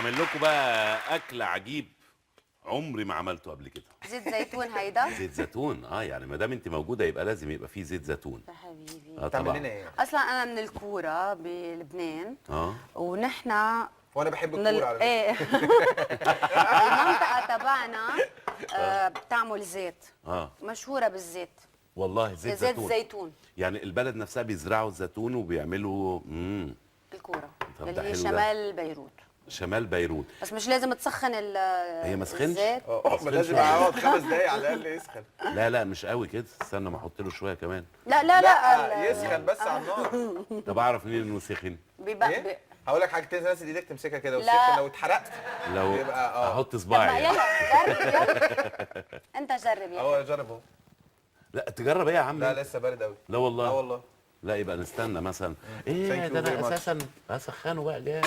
هعمل لكم بقى اكل عجيب عمري ما عملته قبل كده. زيت زيتون هيدا؟ زيت زيتون، يعني ما دام انت موجوده يبقى لازم يبقى فيه زيت زيتون. يا حبيبي طبعا. تعمل لنا ايه؟ اصلا انا من الكوره بلبنان ونحن وانا بحب من الكوره على فكره. ايه المنطقه تبعنا بتعمل زيت مشهوره بالزيت. والله زيت زيتون. زيتون يعني البلد نفسها بيزرعوا الزيتون وبيعملوا الكوره طب اللي ده هي حلو شمال بيروت. شمال بيروت. بس مش لازم تسخن هي ما سخنش؟ الزيت. ما لازم اقعد 5 دقايق على الاقل يسخن. لا مش قوي كده، استنى ما احط له شويه كمان. لا يسخن بس على النار. طب اعرف منين انه سخن؟ بيبقبق. هقول لك حاجه، تنزل ايدك تمسكها كده لا. والسخن لو اتحرقت لو يبقى احط طب صباعي ما يعني. يلا جرب انت جرب يا اهو جرب اهو. لا تجرب ايه يا عم؟ لا لسه بارد قوي. لا والله. لا والله. لا يبقى نستنى مثلا. Thank ايه you ده very انا much. اساسا اسخنه بقى جامد.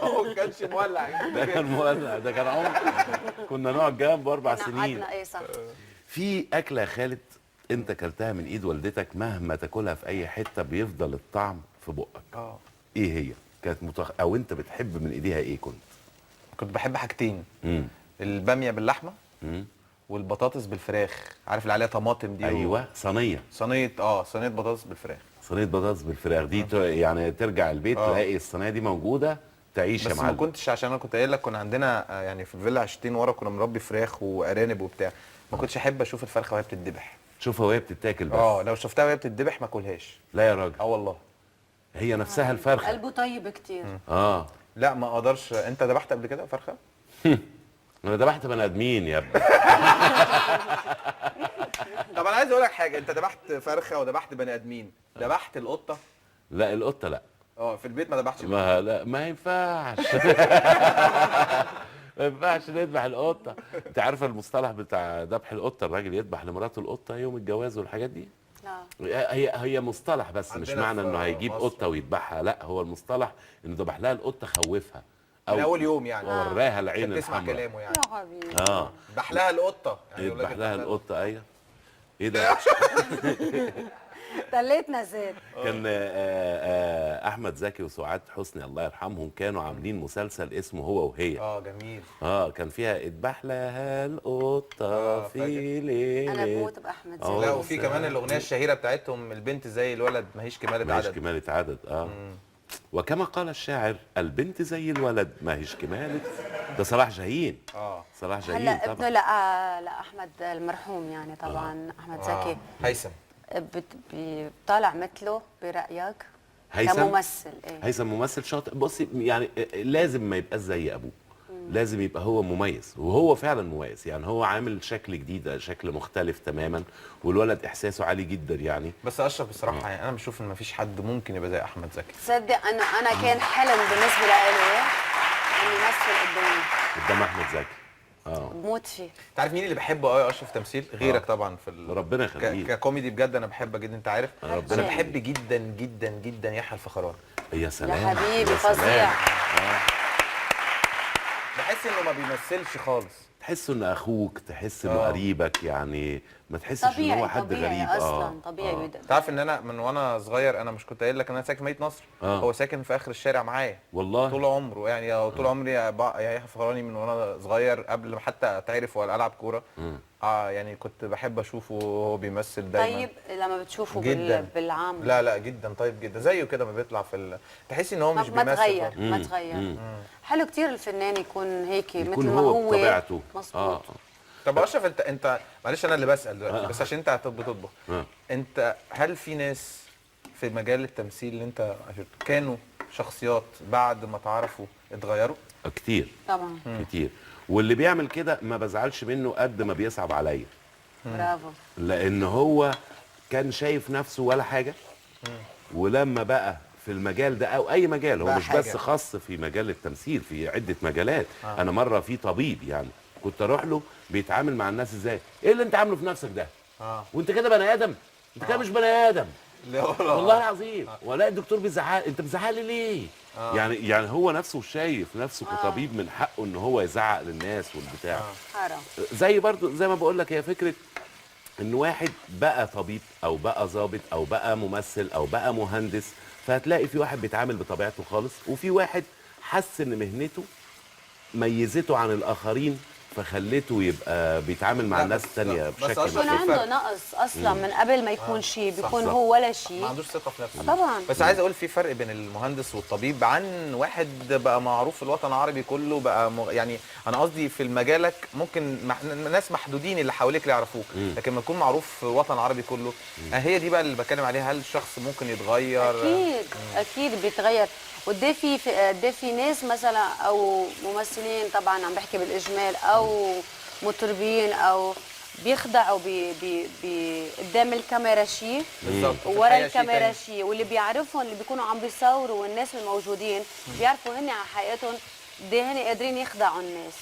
هو ما كانش مولع. ده كان مولع، ده كان عمر كنا نقعد جنبه 4 سنين. قعدنا ايه صح. في اكله يا خالد انت اكلتها من ايد والدتك مهما تاكلها في اي حته بيفضل الطعم في بقك. ايه هي؟ كانت او انت بتحب من ايديها ايه كنت بحب حاجتين. الباميه باللحمه والبطاطس بالفراخ. عارف اللي عليها طماطم دي؟ ايوه صينيه صينيه بطاطس بالفراخ. صينيه بطاطس بالفراخ دي يعني ترجع البيت تلاقي الصينيه دي موجوده تعيش يا بس معلم. ما كنتش، عشان انا كنت قايل لك كنا عندنا يعني في الفيلا عشتين ورا كنا مربي فراخ وارانب وبتاع. ما كنتش احب اشوف الفرخه وهي بتتذبح. شوفها وهي بتتاكل بس. لو شفتها وهي بتتذبح ما اكلهاش. لا يا راجل. والله. هي نفسها الفرخه. قلبه طيب كتير. لا ما اقدرش. انت ذبحت قبل كده فرخه؟ انا ذبحت بني ادمين يا ابني. طب انا عايز اقول لك حاجه، انت ذبحت فرخه وذبحت بني ادمين، ذبحت القطه؟ لا القطه لا. في البيت ما ذبحتش. ما ينفعش. ما ينفعش نذبح القطه. انت عارفه المصطلح بتاع ذبح القطه، الراجل يذبح لمراته القطه يوم الجواز والحاجات دي؟ لا هي مصطلح بس مش معنى انه هيجيب قطه ويذبحها، لا هو المصطلح انه ذبح لها القطه خوفها من اول يوم يعني. وراها العين تسمع الحمراء. كلامه يعني. يا حبيبي. ذبح لها القطه يعني. يذبح لها القطه. ايوه. ايه ده؟ طليتنا زيت. كان احمد زكي وسعاد حسني الله يرحمهم كانوا عاملين مسلسل اسمه هو وهي. جميل. كان فيها اذبح لها القطه في ليل. انا بموت باحمد زكي. لا وفي كمان الاغنيه الشهيره بتاعتهم البنت زي الولد ماهيش كمالة عدد. ماهيش كمالة عدد. وكما قال الشاعر البنت زي الولد ماهيش كمالة. ده صلاح جاهين. صلاح جاهين هلا طبعا. ابنه لاحمد المرحوم يعني طبعا. احمد زكي هيثم طالع مثله برايك؟ هيثم كممثل. هيثم ممثل شاطر. بصي يعني لازم ما يبقاش زي ابوه. لازم يبقى هو مميز، وهو فعلا مميز يعني. هو عامل شكل جديد، شكل مختلف تماما، والولد احساسه عالي جدا يعني. بس اشرف بصراحه يعني انا بشوف ان مفيش حد ممكن يبقى زي احمد زكي. تصدق انا كان حلم بالنسبه لي اني يمثل قدام احمد زكي. بموت فيه. انت عارف مين اللي بحبه قوي اشرف تمثيل غيرك طبعا في ربنا يخليك. ككوميدي بجد انا بحبك جدا. انت عارف انا بحب جدا جدا جدا يحيى الفخراني. يا سلام يا حبيبي فظيع. بحس انه ما بيمثلش خالص. تحس انه اخوك، تحس انه قريبك يعني، ما تحسش ان هو حد غريب. اصلا طبيعي. تعرف ان انا من وانا صغير، انا مش كنت قايل لك ان انا ساكن في مدينه نصر؟ هو ساكن في اخر الشارع معايا والله طول عمره يعني. طول عمري يحيى الفخراني من وانا صغير قبل ما حتى اتعرف ولا العب كوره. يعني كنت بحب اشوفه وهو بيمثل دايما. طيب لما بتشوفه بالعام؟ لا جدا طيب جدا زيه كده ما بيطلع في تحسي ان هو مش بيمثل. ما تغير. حلو كتير الفنان يكون هيك يكون مثل ما هو بطبيعته. مظبوط. طب اشرف انت معلش انا اللي بسال دلوقتي بس عشان انت بتطبخ. انت هل في ناس في مجال التمثيل اللي انت كانوا شخصيات بعد ما تعرفوا اتغيروا؟ كتير طبعا. كتير. واللي بيعمل كده ما بزعلش منه قد ما بيصعب عليا. برافو. لان هو كان شايف نفسه ولا حاجه، ولما بقى في المجال ده او اي مجال، هو مش بس خاص في مجال التمثيل، في عده مجالات. انا مره في طبيب يعني كنت اروح له بيتعامل مع الناس ازاي؟ ايه اللي انت عامله في نفسك ده؟ وانت كده بني ادم؟ انت كده مش بني ادم. والله العظيم. ولا الدكتور بيزعق، انت بتزعق لي ليه؟ يعني هو نفسه شايف نفسه كطبيب من حقه ان هو يزعق للناس والبتاع. حرام. زي برضو زي ما بقول لك، هي فكره ان واحد بقى طبيب او بقى ضابط او بقى ممثل او بقى مهندس، فهتلاقي في واحد بيتعامل بطبيعته خالص، وفي واحد حس ان مهنته ميزته عن الاخرين فخلته يبقى بيتعامل مع لا، الناس بس- التانية بس بشكل أشرف بيكون مختلف. عنده نقص اصلا من قبل ما يكون شيء، بيكون صح. هو ولا ما شيء. عندوش ثقه في نفسه. طبعا. بس عايز اقول في فرق بين المهندس والطبيب عن واحد بقى معروف في الوطن العربي كله بقى يعني انا قصدي في مجالك ممكن ناس محدودين اللي حواليك اللي يعرفوك، لكن لما تكون معروف في الوطن العربي كله هي دي بقى اللي بتكلم عليها. هل الشخص ممكن يتغير؟ اكيد اكيد بيتغير. قد في ناس مثلا او ممثلين، طبعا عم بحكي بالاجمال، او مطربين او بيخدعوا قدام الكاميرا شيء بالظبط. في وورا الحقيقة شيء الكاميرا تاني. شيء، واللي بيعرفهم اللي بيكونوا عم بيصوروا والناس الموجودين بيعرفوا هن على حقيقتهم قد ايه هن قادرين يخدعوا الناس.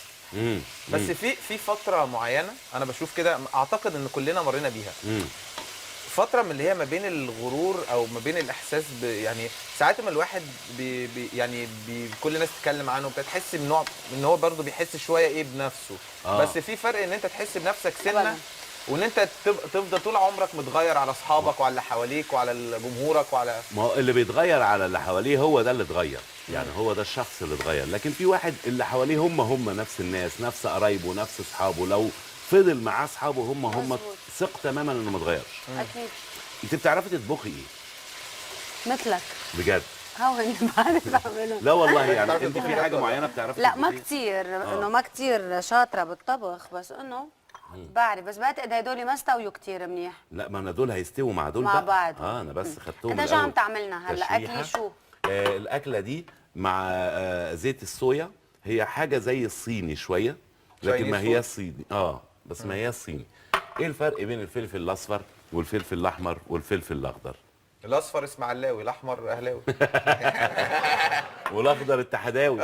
بس في فتره معينه انا بشوف كده، اعتقد ان كلنا مرينا بيها، فتره من اللي هي ما بين الغرور او ما بين الاحساس يعني ساعات ما الواحد كل الناس تتكلم عنه بتحس بنوع ان هو برضه بيحس شويه ايه بنفسه. بس في فرق ان انت تحس بنفسك سنه طبعاً. وان انت تفضل طول عمرك متغير على اصحابك وعلى اللي حواليك وعلى جمهورك وعلى ما هو اللي بيتغير على اللي حواليه هو ده اللي اتغير، يعني هو ده الشخص اللي اتغير. لكن في واحد اللي حواليه هم نفس الناس، نفس قرايبه، نفس اصحابه، لو فضل معاه اصحابه هم مظبوط. ثق تماما انه ما اتغيرش. اكيد. انت بتعرفي تطبخي ايه؟ مثلك بجد؟ هون بعرف اعملهم. لا والله يعني بتعرفي انت في تطبخي حاجه ولا معينه بتعرفي لا ما تطبخيها؟ كتير، انه ما كتير شاطره بالطبخ، بس انه بعرف. بس بعتقد هدول ما استووا كتير منيح لا ما انا دول هيستووا مع دول مع بقى. بعض. انا بس خدتهم انت شو الأول. عم تعملنا هلا؟ تشويحة. اكلي شو؟ الاكله دي مع زيت الصويا، هي حاجه زي الصيني شويه لكن ما هي الصيني. بس ما هي الصيني. ايه الفرق بين الفلفل الاصفر والفلفل الاحمر والفلفل الاخضر؟ الاصفر اسماعيلاوي، الاحمر اهلاوي والاخضر اتحداوي.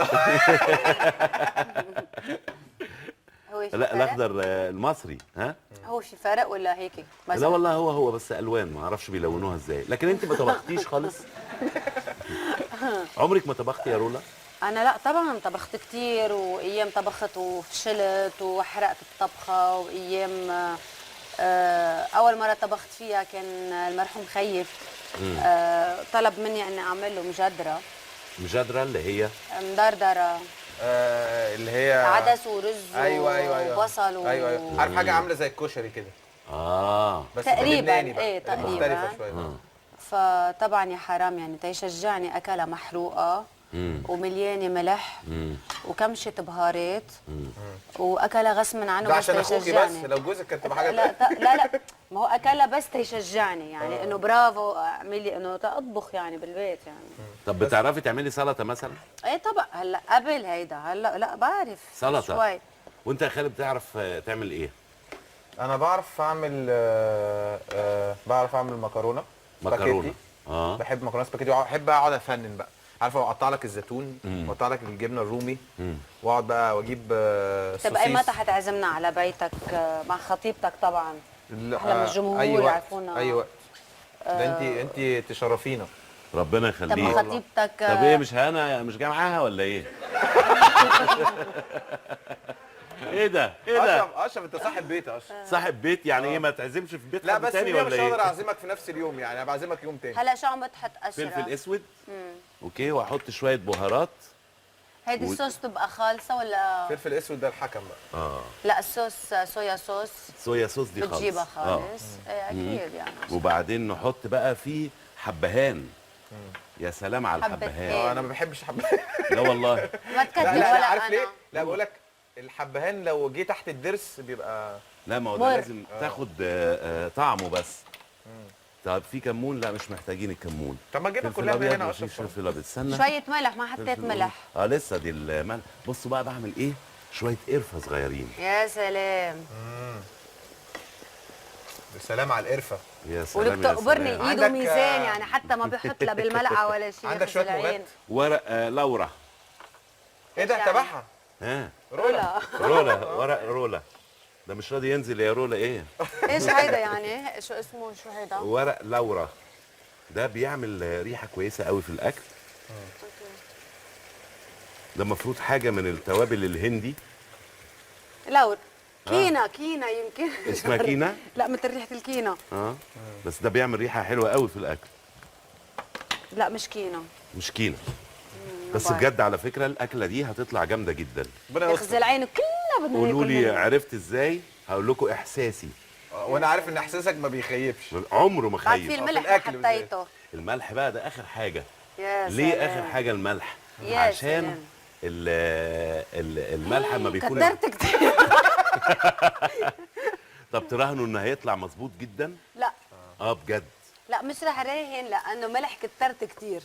هو في لا فرق؟ الاخضر المصري. ها هو في فرق ولا هيك؟ لا والله هو بس الوان، ما اعرفش بيلونوها ازاي. لكن انت ما طبختيش خالص؟ عمرك ما طبختي يا رولا؟ انا لا طبعا طبخت كتير، وايام طبخت وفشلت وحرقت الطبخه، وايام اول مره طبخت فيها كان المرحوم خيف طلب مني اني اعمل له مجدره. مجدره اللي هي مدردره، اللي هي عدس ورز ايوه وبصل ايوه عارف حاجه عامله زي الكشري كده بس تقريبا. بلبناني بقى. ايه تقريبا مختلفه شويه فطبعا يا حرام يعني تيشجعني اكلها محروقه ومليانه ملح وكمشه بهارات واكلها غصب عنه ده بس عشان اخوكي بس، تيشجعني. لو جوزك كانت تبقى حاجه لا تانية. لا ما هو اكلها بس تيشجعني يعني انه برافو اعملي انه اطبخ يعني بالبيت يعني. طب بتعرفي تعملي سلطه مثلا؟ ايه طبعا هلا قبل هيدا هلا لا بعرف سلطه شوي. وانت يا خالد بتعرف تعمل ايه؟ انا بعرف اعمل مكرونه مكرونه. سباكيتي. بحب مكرونه سباكيتي واحب اقعد افنن بقى، عارفه اقطع لك الزيتون واقطع لك الجبنه الرومي واقعد بقى واجيب طب اي متى حتعزمنا على بيتك مع خطيبتك طبعا؟ احلى من الجمهور يعرفونا. اي وقت ده انت تشرفينا. ربنا طب يخليك. خطيبتك طب ايه مش مش جاي معاها ولا ايه؟ ايه ده؟ اشرف انت صاحب بيت يا اشرف. صاحب بيت يعني ايه؟ ما تعزمش في بيت لا حد بس تاني مش ولا هقدر ايه؟ اعزمك في نفس اليوم، يعني بعزمك يوم تاني. هلا شو عم بتحط فلفل قشره؟ اسود. اوكي، واحط شويه بهارات. هيدي الصوص تبقى خالصه ولا؟ فلفل اسود ده الحكم بقى. لا الصوص صويا صوص صويا صوص دي خالص. بتجيبها خالص. ايه اكيد يعني. وبعدين نحط بقى فيه حبهان. يا سلام على حبهان. الحبهان. انا ما بحبش حبهان. لا والله. ما تكتب لا ولا عارف انا. ليه؟ لا بقول لك الحبهان لو جه تحت الضرس بيبقى لا ما هو ده مر. لازم تاخد طعمه بس. طب في كمون؟ لا مش محتاجين الكمون. طب ما جيبها فلفل كلها من أبيض هنا مفيش اشرف. فلفل ابيض. استنى. شويه ملح، ما حطيت فلفل ملح. لسه دي الملح. بصوا بقى بعمل ايه؟ شويه قرفه صغيرين. يا سلام. سلام على القرفه. يا سلام. واللي بتقبرني يا سلام. ايده عندك، ميزان يعني، حتى ما بيحط لا بالملعقه ولا شيء. عندك شويه العين. لغات؟ ورق لورا. ايه ده يعني؟ تبعها؟ ها رولا. رولا. ورق رولا. ده مش راضي ينزل يا رولا. ايه؟ ايش هيدا يعني؟ شو اسمه؟ شو هيدا؟ ورق لورا. ده بيعمل ريحه كويسه قوي في الاكل. ده المفروض حاجه من التوابل الهندي. لور. كينا يمكن. اسمها كينا؟ لا مثل ريحه الكينا. بس ده بيعمل ريحه حلوه قوي في الاكل. لا مش كينا. مش كينا. بس بجد على فكره الاكله دي هتطلع جامده جدا. ربنا يستر. يخزي العين كلنا بدنا قولوا ناكل لي منها. عرفت ازاي؟ هقول لكم احساسي. وانا عارف ان احساسك ما بيخيبش. عمره ما بعد في خيب. الملح الأكل اللي بالذات. حطيته. الملح بقى ده اخر حاجه. يا ليه سلام. اخر حاجه الملح؟ يا عشان سلام. الملح لما بيكون كترت كتير. طب تراهنوا انه هيطلع مظبوط جدا؟ لا بجد. لا مش رح راهن لانه ملح كترت كتير.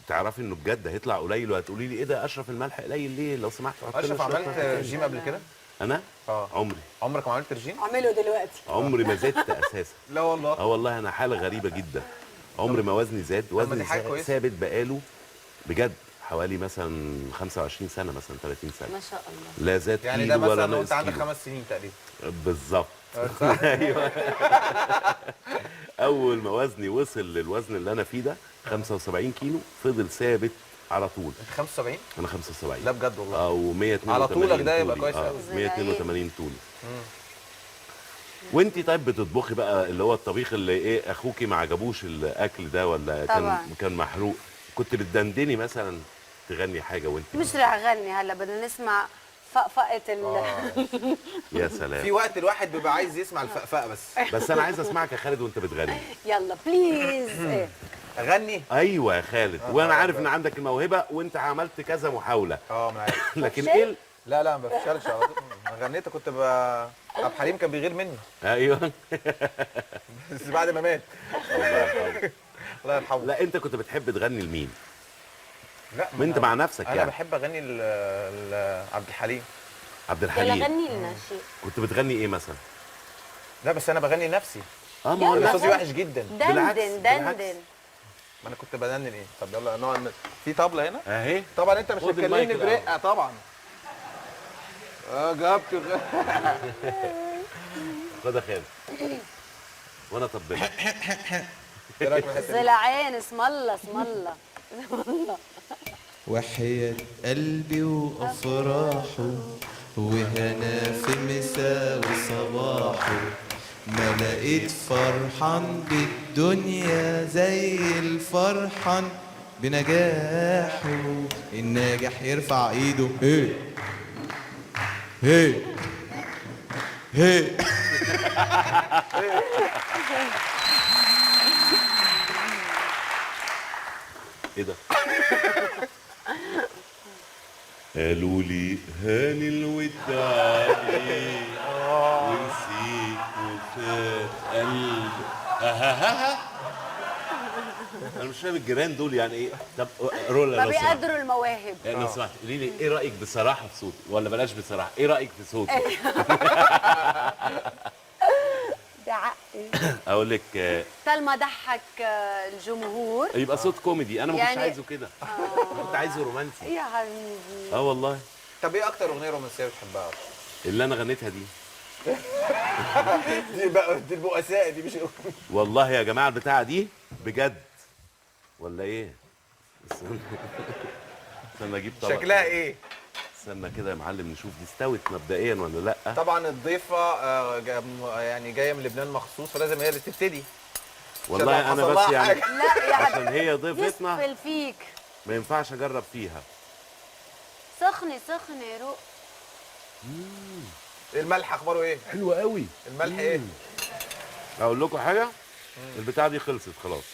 تعرفي انه بجد هيطلع قليل وهتقولي لي ايه ده اشرف الملح قليل ليه؟ لو سمحت حط لنا اشرف شوية عملت ملح تاني. رجيم قبل كده؟ انا؟ عمري عمرك ما عملت رجيم؟ اعمله دلوقتي. عمري ما زدت اساسا. لا والله. والله انا حاله غريبه جدا. عمري ما وزني زاد، دي وزني حاجة كويسة. ثابت بقاله بجد حوالي مثلا 25 سنه مثلا 30 سنه. ما شاء الله. لا زاد يعني كيلو ده ولا مثلا وانت نقص عندك كيلو. 5 سنين تقريبا. بالظبط. ايوه. اول ما وزني وصل للوزن اللي انا فيه ده 75 كيلو فضل ثابت على طول. انت 75؟ انا 75. لا بجد والله. او 182 على طولك ده يبقى طولي. كويس قوي. 182 طولي. وانتي طيب بتطبخي بقى اللي هو الطبيخ اللي ايه اخوكي ما عجبوش الاكل ده ولا طبعاً. كان محروق؟ كنت بتدندني مثلا تغني حاجه وانت مش رح اغني هلا بدنا نسمع فقفقه يا في سلام. وقت الواحد بيبقى عايز يسمع الفقفقه بس. بس انا عايز اسمعك يا خالد وانت بتغني. يلا بليز. ايه اغني؟ ايوه يا خالد، وانا عارف ان عندك الموهبه وانت عملت كذا محاوله. ما عارف. لكن فشل؟ ايه لا ما بفشلش على طول. انا غنيت كنت عبد الحليم كان بيغير مني ايوه. بس بعد ما مات. الله يرحمه. الله يرحمه. لا انت كنت بتحب تغني لمين؟ لا ما انت مع نفسك انا يعني. بحب اغني عبد الحليم. عبد يلا الحليم. غني لنا شيء. كنت بتغني ايه مثلا؟ لا بس انا بغني لنفسي. ما هو يلا. صوتي وحش جدا. بالعكس، دندن بالعكس. دندن. ما انا كنت بدندن ايه؟ طب يلا نقعد في طبله هنا. اهي. طبعا انت مش خد هتكلمني المايك برقه طبعا. جبت خد يا خالد. وانا طبلت. ايه رايك في الحته دي؟ زلعين اسم الله اسم الله. وحياة قلبي وأفراحه وهنا في مساء وصباحه ما لقيت فرحان بالدنيا زي الفرحان بنجاحه. الناجح يرفع ايده هي هي هي. ايه ده؟ قالوا لي هاني الود عليك ونسيت وفات قلبي. انا مش فاهم الجيران دول يعني ايه. طب رولا ما لو سمحت، بيقدروا المواهب. لو سمحت قولي لي ايه رايك بصراحه في صوتي ولا بلاش بصراحه، ايه رايك في صوتي؟ ده عقي. اقول لك طالما ضحك الجمهور. يبقى صوت كوميدي، انا ما كنتش يعني- عايزه كده. كنت عايزه رومانسي. يا حبيبي. والله. طب ايه اكتر اغنيه رومانسيه بتحبها؟ اللي انا غنيتها دي دي بقى دي البؤساء دي مش والله يا جماعه البتاعه دي بجد ولا ايه؟ استنى اجيب طبق. شكلها ايه؟ استنى كده يا معلم نشوف دي استوت مبدئيا ولا لا. طبعا الضيفه يعني جايه من لبنان مخصوص فلازم هي اللي تبتدي. والله عشان انا لو حصل بس لها يعني حاجة. لا يا عشان هي حبيبي. ضيفتنا يسفل فيك. ما ينفعش اجرب فيها. سخنة سخنة روق. الملح اخباره ايه؟ حلوه قوي. الملح ايه؟ اقول لكم حاجه، البتاعه دي خلصت خلاص.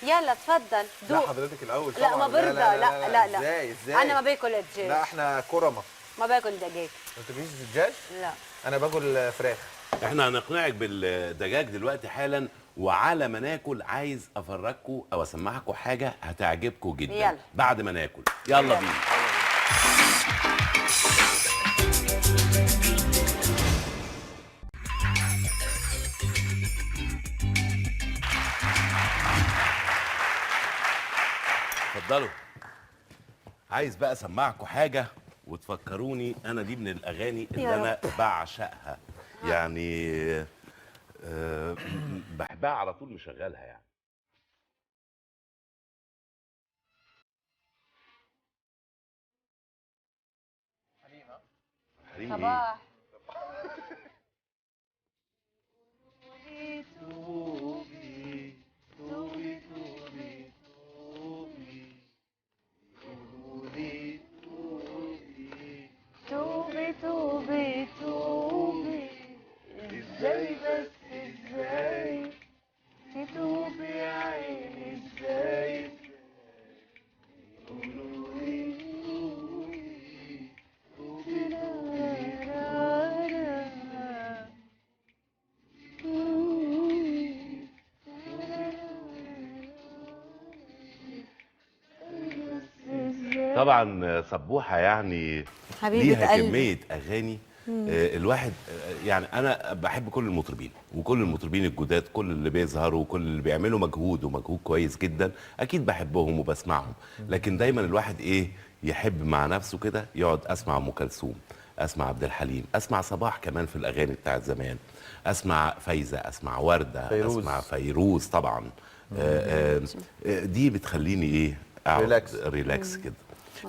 يلا تفضل لا دوق. حضرتك الاول لا طبعا. ما برضى. لا ازاي انا ما باكل الدجاج. لا احنا كرمه. ما باكل دجاج. انت بتجيش دجاج؟ لا. انا باكل فراخ. احنا هنقنعك بالدجاج دلوقتي حالا، وعلى ما ناكل عايز افرجكم او اسمعكم حاجه هتعجبكم جدا. يلا. بعد ما ناكل يلا بينا. اتفضلوا. عايز بقى اسمعكم حاجه وتفكروني انا دي من الاغاني اللي يا انا بعشقها يعني. بحبها على طول مشغلها يعني. حريم ايه؟ صباح. توبي توبي توبي توبي طبعا سبوحه يعني حبيبة ليها قلبي. كميه اغاني. الواحد يعني انا بحب كل المطربين وكل المطربين الجداد، كل اللي بيظهروا وكل اللي بيعملوا مجهود ومجهود كويس جدا، اكيد بحبهم وبسمعهم. لكن دايما الواحد ايه يحب مع نفسه كده يقعد اسمع ام كلثوم، اسمع عبد الحليم، اسمع صباح كمان في الاغاني بتاعت زمان، اسمع فايزه، اسمع ورده، فيروز. اسمع فيروز طبعا. دي بتخليني ايه اقعد ريلاكس كده.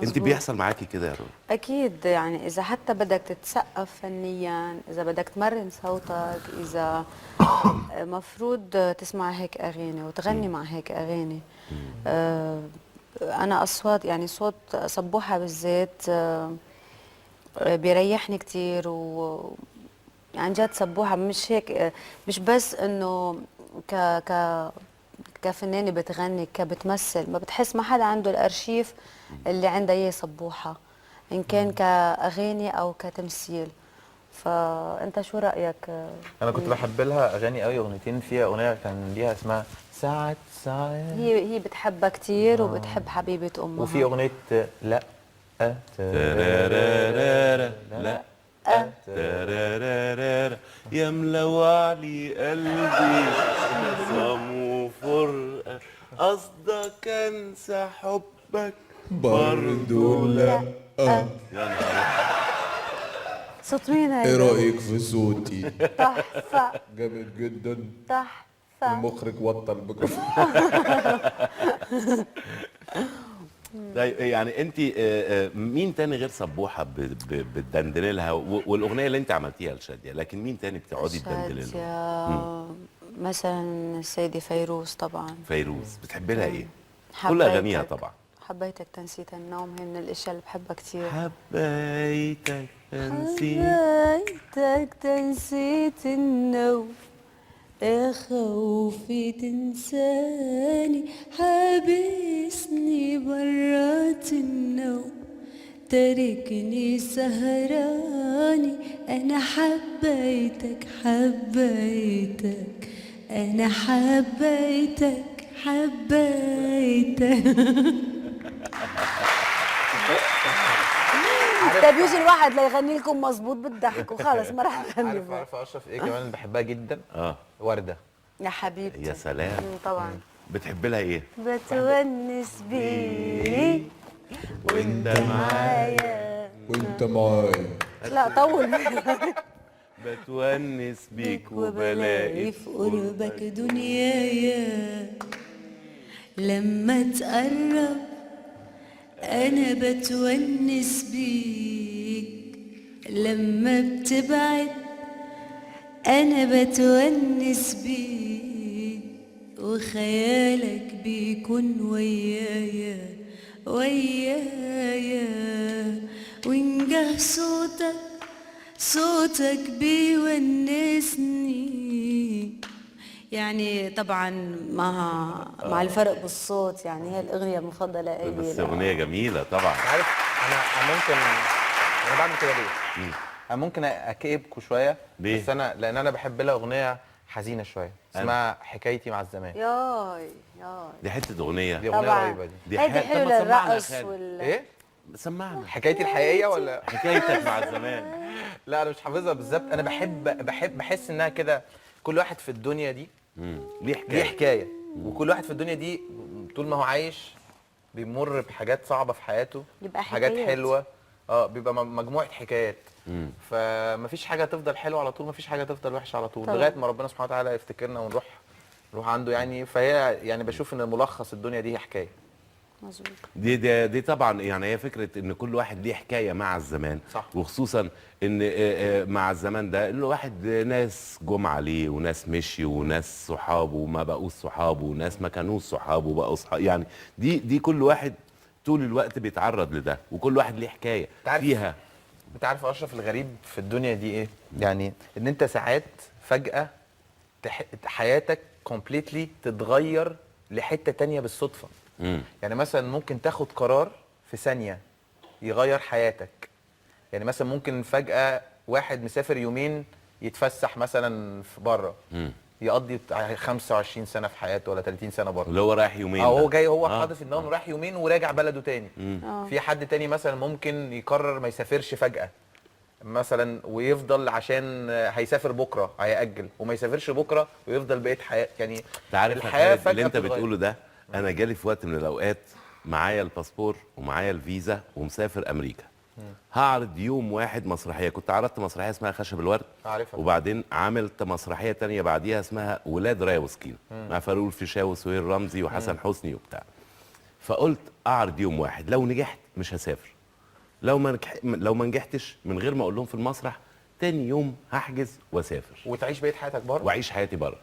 انت بيحصل معاكي كده يا روي؟ أكيد، يعني إذا حتى بدك تتثقف فنيا، إذا بدك تمرن صوتك، إذا مفروض تسمع هيك أغاني وتغني مع هيك أغاني. أنا أصوات، يعني صوت سبوحة بالذات بيريحني كتير، و عن جد سبوحة مش هيك، مش بس إنه ك ك كفنانة بتغني، كبتمثل، ما بتحس ما حدا عنده الأرشيف اللي عندها إياه سبوحة، إن كان كأغاني أو كتمثيل. فأنت شو رأيك؟ انا كنت بحب لها اغاني قوي، اغنيتين فيها، اغنيه كان ليها اسمها ساعات ساعات، هي بتحبها كتير وبتحب حبيبة أمها. وفي اغنيه لا ترارارارا لا ترارارارا يا ملوعلي قلبي صمو فرقة قصدك انسى حبك برضو لا. يا نهار صوت مين ايه هيدا؟ رأيك في صوتي؟ تحفة جامد جدا. تحفة. المخرج وطى الميكروفون. طيب يعني انت مين تاني غير سبوحه بتدندني لها والاغنيه اللي انت عملتيها لشاديه، لكن مين تاني بتقعدي تدندني لها؟ شادية مثلا السيدة فيروز طبعا. فيروز بتحبي لها ايه؟ كل حبيتك. اغانيها طبعا. حبيتك تنسيت النوم، هي من الاشياء اللي بحبها كتير. حبيتك نسيت حبيتك تنسيت النوم، يا خوفي تنساني، حابسني برات النوم، تاركني سهراني، انا حبيتك حبيتك، انا حبيتك حبيتك. طيب يجي الواحد ليغني لكم مظبوط بالضحك وخلص ما راح اغني عارف بقى. عارف اشرف ايه كمان اللي بحبها جدا؟ ورده. يا حبيبتي. يا سلام. طبعا. بتحبي لها ايه؟ بتونس بيك وانت معايا وانت معايا. لا طول. بتونس بيك وبلاقي في قربك دنيايا، لما تقرب انا بتونس بيك، لما بتبعد انا بتونس بيك، وخيالك بيكون ويايا ويايا، وإنجه صوتك بيونسني. يعني طبعا مع الفرق بالصوت، يعني هي الأغنية المفضلة إلي. بس اغنيه جميله طبعا. عارف انا ممكن انا بعمل كده ليه؟ انا ممكن اكئبكوا شويه، ليه؟ بس لان انا بحب لها اغنيه حزينه شويه اسمها حكايتي مع الزمان. ياي دي حته اغنيه. دي اغنيه طبعا. رهيبه دي. هيدي طب حلو ما تسمعنا يا للرقص خالد. ايه؟ سمعنا حكايتي الحقيقيه ولا حكايتك مع الزمان. لا انا مش حافظها بالظبط. انا بحس انها كده، كل واحد في الدنيا دي ليه ليه حكايه. حكايه، وكل واحد في الدنيا دي طول ما هو عايش بيمر بحاجات صعبه في حياته، يبقى حاجات حكايات. حلوه. بيبقى مجموعه حكايات. فمفيش حاجه تفضل حلوه على طول، مفيش حاجه تفضل وحشه على طول، طبعا. لغايه ما ربنا سبحانه وتعالى يفتكرنا ونروح عنده يعني. فهي يعني بشوف ان ملخص الدنيا دي هي حكايه. مظبوط. دي طبعا يعني هي فكره ان كل واحد ليه حكايه مع الزمان. صح. وخصوصا ان مع الزمان ده الواحد ناس جم عليه وناس مشي وناس صحابه وما بقوش صحابه وناس ما كانوش صحابه وبقوا صحاب. يعني دي كل واحد طول الوقت بيتعرض لده، وكل واحد ليه حكايه فيها. انت عارف يا اشرف الغريب في الدنيا دي ايه؟ يعني ان انت ساعات فجاه حياتك كومبليتلي تتغير لحته تانية بالصدفه. يعني مثلا ممكن تاخد قرار في ثانيه يغير حياتك. يعني مثلا ممكن فجاه واحد مسافر يومين يتفسح مثلا في بره، يقضي بتاع 25 سنه في حياته ولا 30 سنه بره. اللي هو رايح يومين هو ده. جاي هو حاطط في دماغه رايح يومين وراجع بلده تاني. آه. في حد تاني مثلا ممكن يقرر ما يسافرش فجأة مثلا ويفضل عشان هيسافر بكره هيأجل، وما يسافرش بكره ويفضل بقيه حياه يعني. انت عارف الحياه الحياه اللي انت بتتغير. بتقوله ده، انا جالي في وقت من الاوقات معايا الباسبور ومعايا الفيزا ومسافر امريكا. هعرض يوم واحد مسرحيه، كنت عرضت مسرحيه اسمها خشب الورد، عارفها. وبعدين عملت مسرحيه تانية بعديها اسمها ولاد رايه وسكينه مع فاروق الفيشاوي وسهير رمزي وحسن حسني وبتاع. فقلت اعرض يوم واحد، لو نجحت مش هسافر، لو ما نجحتش من غير ما اقول لهم في المسرح، تاني يوم هحجز واسافر وتعيش بقيه حياتك بره. واعيش حياتي بره.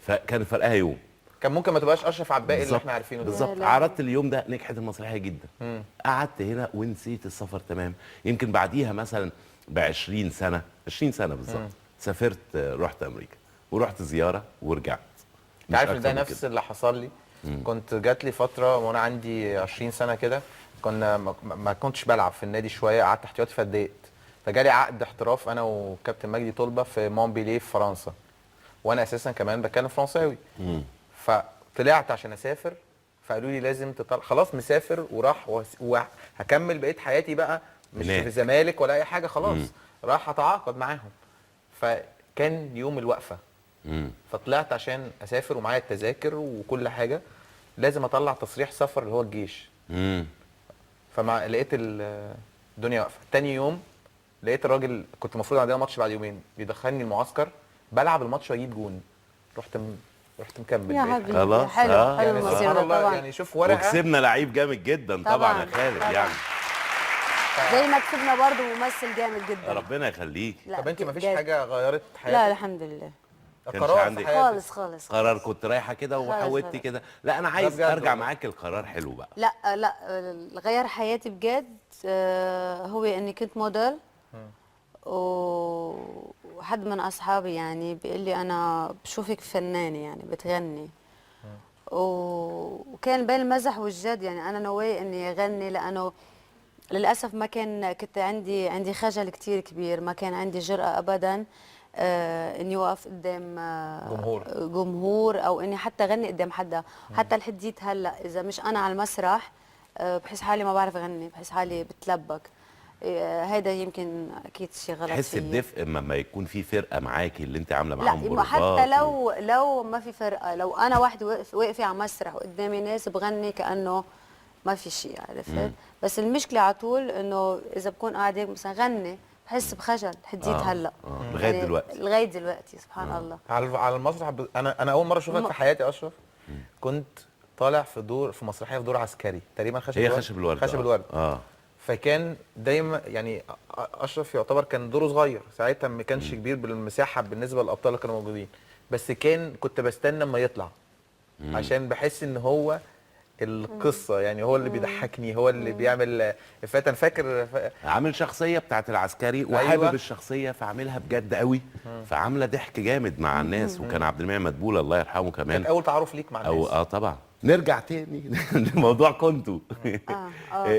فكان فرقها يوم. كان ممكن ما تبقاش اشرف عباقي اللي بالظبط. احنا عارفينه ده. بالظبط. لا. عرضت اليوم ده، نجحت المسرحيه جدا. قعدت هنا ونسيت السفر تمام. يمكن بعديها مثلا ب 20 سنه، 20 سنه بالظبط، سافرت، رحت امريكا ورحت زياره ورجعت. انت عارف مش ان ده أكتر من نفس كده. اللي حصل لي. كنت جات لي فتره وانا عندي 20 سنه كده، كنا ما كنتش بلعب في النادي شويه، قعدت احتياطي فاتضايقت، فجالي عقد احتراف انا وكابتن مجدي طلبه في مونبيليه في فرنسا، وانا اساسا كمان بتكلم فرنساوي. فطلعت عشان اسافر، فقالوا لي لازم تطلع، خلاص مسافر وراح وهكمل بقيه حياتي بقى مش هناك. في الزمالك ولا اي حاجه خلاص. راح اتعاقد معاهم، فكان يوم الوقفه، فطلعت عشان اسافر ومعايا التذاكر وكل حاجه، لازم اطلع تصريح سفر اللي هو الجيش. مم. فمع لقيت الدنيا واقفه. تاني يوم لقيت الراجل، كنت المفروض عندنا ماتش بعد يومين، بيدخلني المعسكر بلعب الماتش واجيب جون، رحت مكمل يا بقيت حبيبي خلاص. حلو حلو يعني المصير سبحان ده الله، طبعا. يعني شوف ورقه. وكسبنا لعيب جامد جدا طبعا يا خالد طبعاً. يعني. زي ما كسبنا برضه ممثل جامد جدا. ربنا يخليك. لا طب انت مفيش بجد. حاجه غيرت حياتك؟ لا الحمد لله كانش قرار عندك في حياتك؟ خالص خالص. قرار كنت رايحه كده وحودتي خالص. كده؟ لا انا عايز بجد ارجع والله. معاك القرار حلو بقى. لا لا غير حياتي بجد. هو اني كنت موديل، وحد من اصحابي يعني بيقول لي انا بشوفك فنانه يعني بتغني، وكان بين المزح والجد يعني انا ناوي اني اغني، لانه للاسف ما كنت عندي خجل كتير كبير، ما كان عندي جرأة ابدا اني اوقف قدام جمهور او اني حتى اغني قدام حدا. حتى لحديت هلا اذا مش انا على المسرح بحس حالي ما بعرف اغني، بحس حالي بتلبك. هيدا يمكن اكيد شيء غلط تحس فيي. بدفء اما يكون في فرقه معاكي اللي انت عامله لا معاهم يبقى حتى بروفات لو ما في فرقه، لو انا واحده واقفه على مسرح وقدامي ناس بغني كانه ما في شيء، عرفت؟ بس المشكله على طول انه اذا بكون قاعده مثلا غني بحس بخجل حديت هلا. لغايه يعني دلوقتي. لغايه دلوقتي سبحان الله. على المسرح انا اول مره اشوفك في حياتي اشرف. كنت طالع في مسرحيه في دور عسكري تقريبا، خشب هي الورد. خشب الورد. خشب الورد. اه فكان دايما يعني اشرف يعتبر كان دوره صغير ساعتها، ما كانش كبير بالمساحه بالنسبه للابطال اللي كانوا موجودين، بس كنت بستنى اما يطلع عشان بحس ان هو القصه، يعني هو اللي بيضحكني، هو اللي بيعمل افات. انا فاكر عامل شخصيه بتاعت العسكري وحابب أيوة. الشخصيه فعاملها بجد قوي، فعامله ضحك جامد مع الناس. وكان عبد المنعم مدبول الله يرحمه كمان. كان اول تعارف ليك مع الناس. طبعا. نرجع تاني لموضوع كنتوا.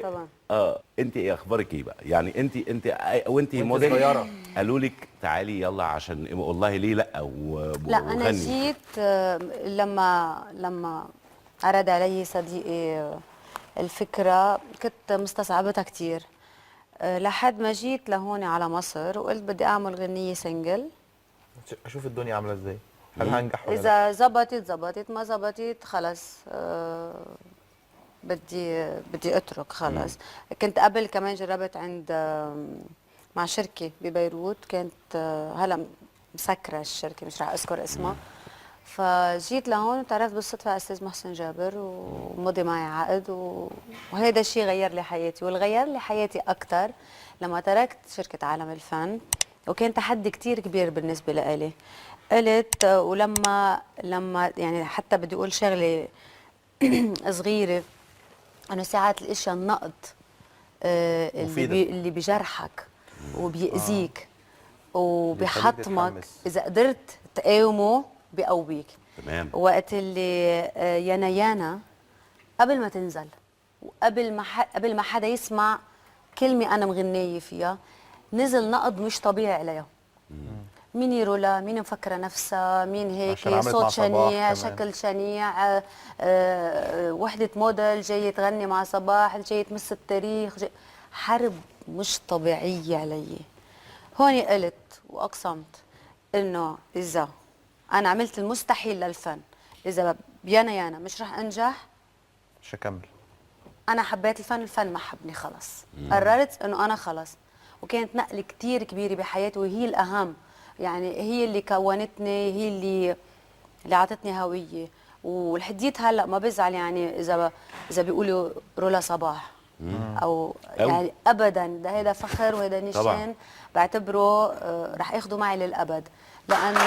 طبعا. انت ايه اخبارك ايه بقى؟ يعني انت وانت موديل صغيرة. قالوا لك تعالي يلا عشان والله ليه لا لا انا جيت لما عرض علي صديقي الفكره كنت مستصعبتها كثير، لحد ما جيت لهون على مصر وقلت بدي اعمل غنيه سنجل، اشوف الدنيا عامله ازاي، هل هنجح ولا لا؟ اذا زبطت ما زبطت خلص بدي اترك خلص. كنت قبل كمان جربت عند مع شركه ببيروت، كانت هلا مسكره الشركه مش رح اذكر اسمها. فجيت لهون وتعرفت بالصدفه على استاذ محسن جابر ومضي معي عقد وهذا الشيء غير لي حياتي. واللي غير لي حياتي اكثر لما تركت شركه عالم الفن، وكان تحدي كتير كبير بالنسبه لإلي. قلت ولما يعني حتى بدي اقول شغله صغيره، انه ساعات الاشياء النقد اللي بيجرحك وبيأذيك وبيحطمك، تتحمس. اذا قدرت تقاومه بقويك. تمام. وقت اللي يانا قبل ما تنزل وقبل ما حدا يسمع كلمه انا مغنيه فيها، نزل نقد مش طبيعي عليها. مين رولا، مين مفكره نفسها، مين عشان هيك عملت صوت مع صباح شنيع، كمان. شكل شنيع، وحده موديل جايه تغني مع صباح، جايه تمس التاريخ، حرب مش طبيعيه علي. هون قلت واقسمت انه اذا انا عملت المستحيل للفن، اذا يانا مش رح انجح. مش هكمل. انا حبيت الفن ما حبني، خلص قررت انه انا خلص. وكانت نقله كتير كبيره بحياتي، وهي الاهم، يعني هي اللي كونتني، هي اللي اعطتني هويه. ولحديت هلا ما بزعل يعني اذا بيقولوا رولا صباح او يعني ابدا، ده هذا فخر وهذا نشان بعتبره رح اخده معي للابد، لانه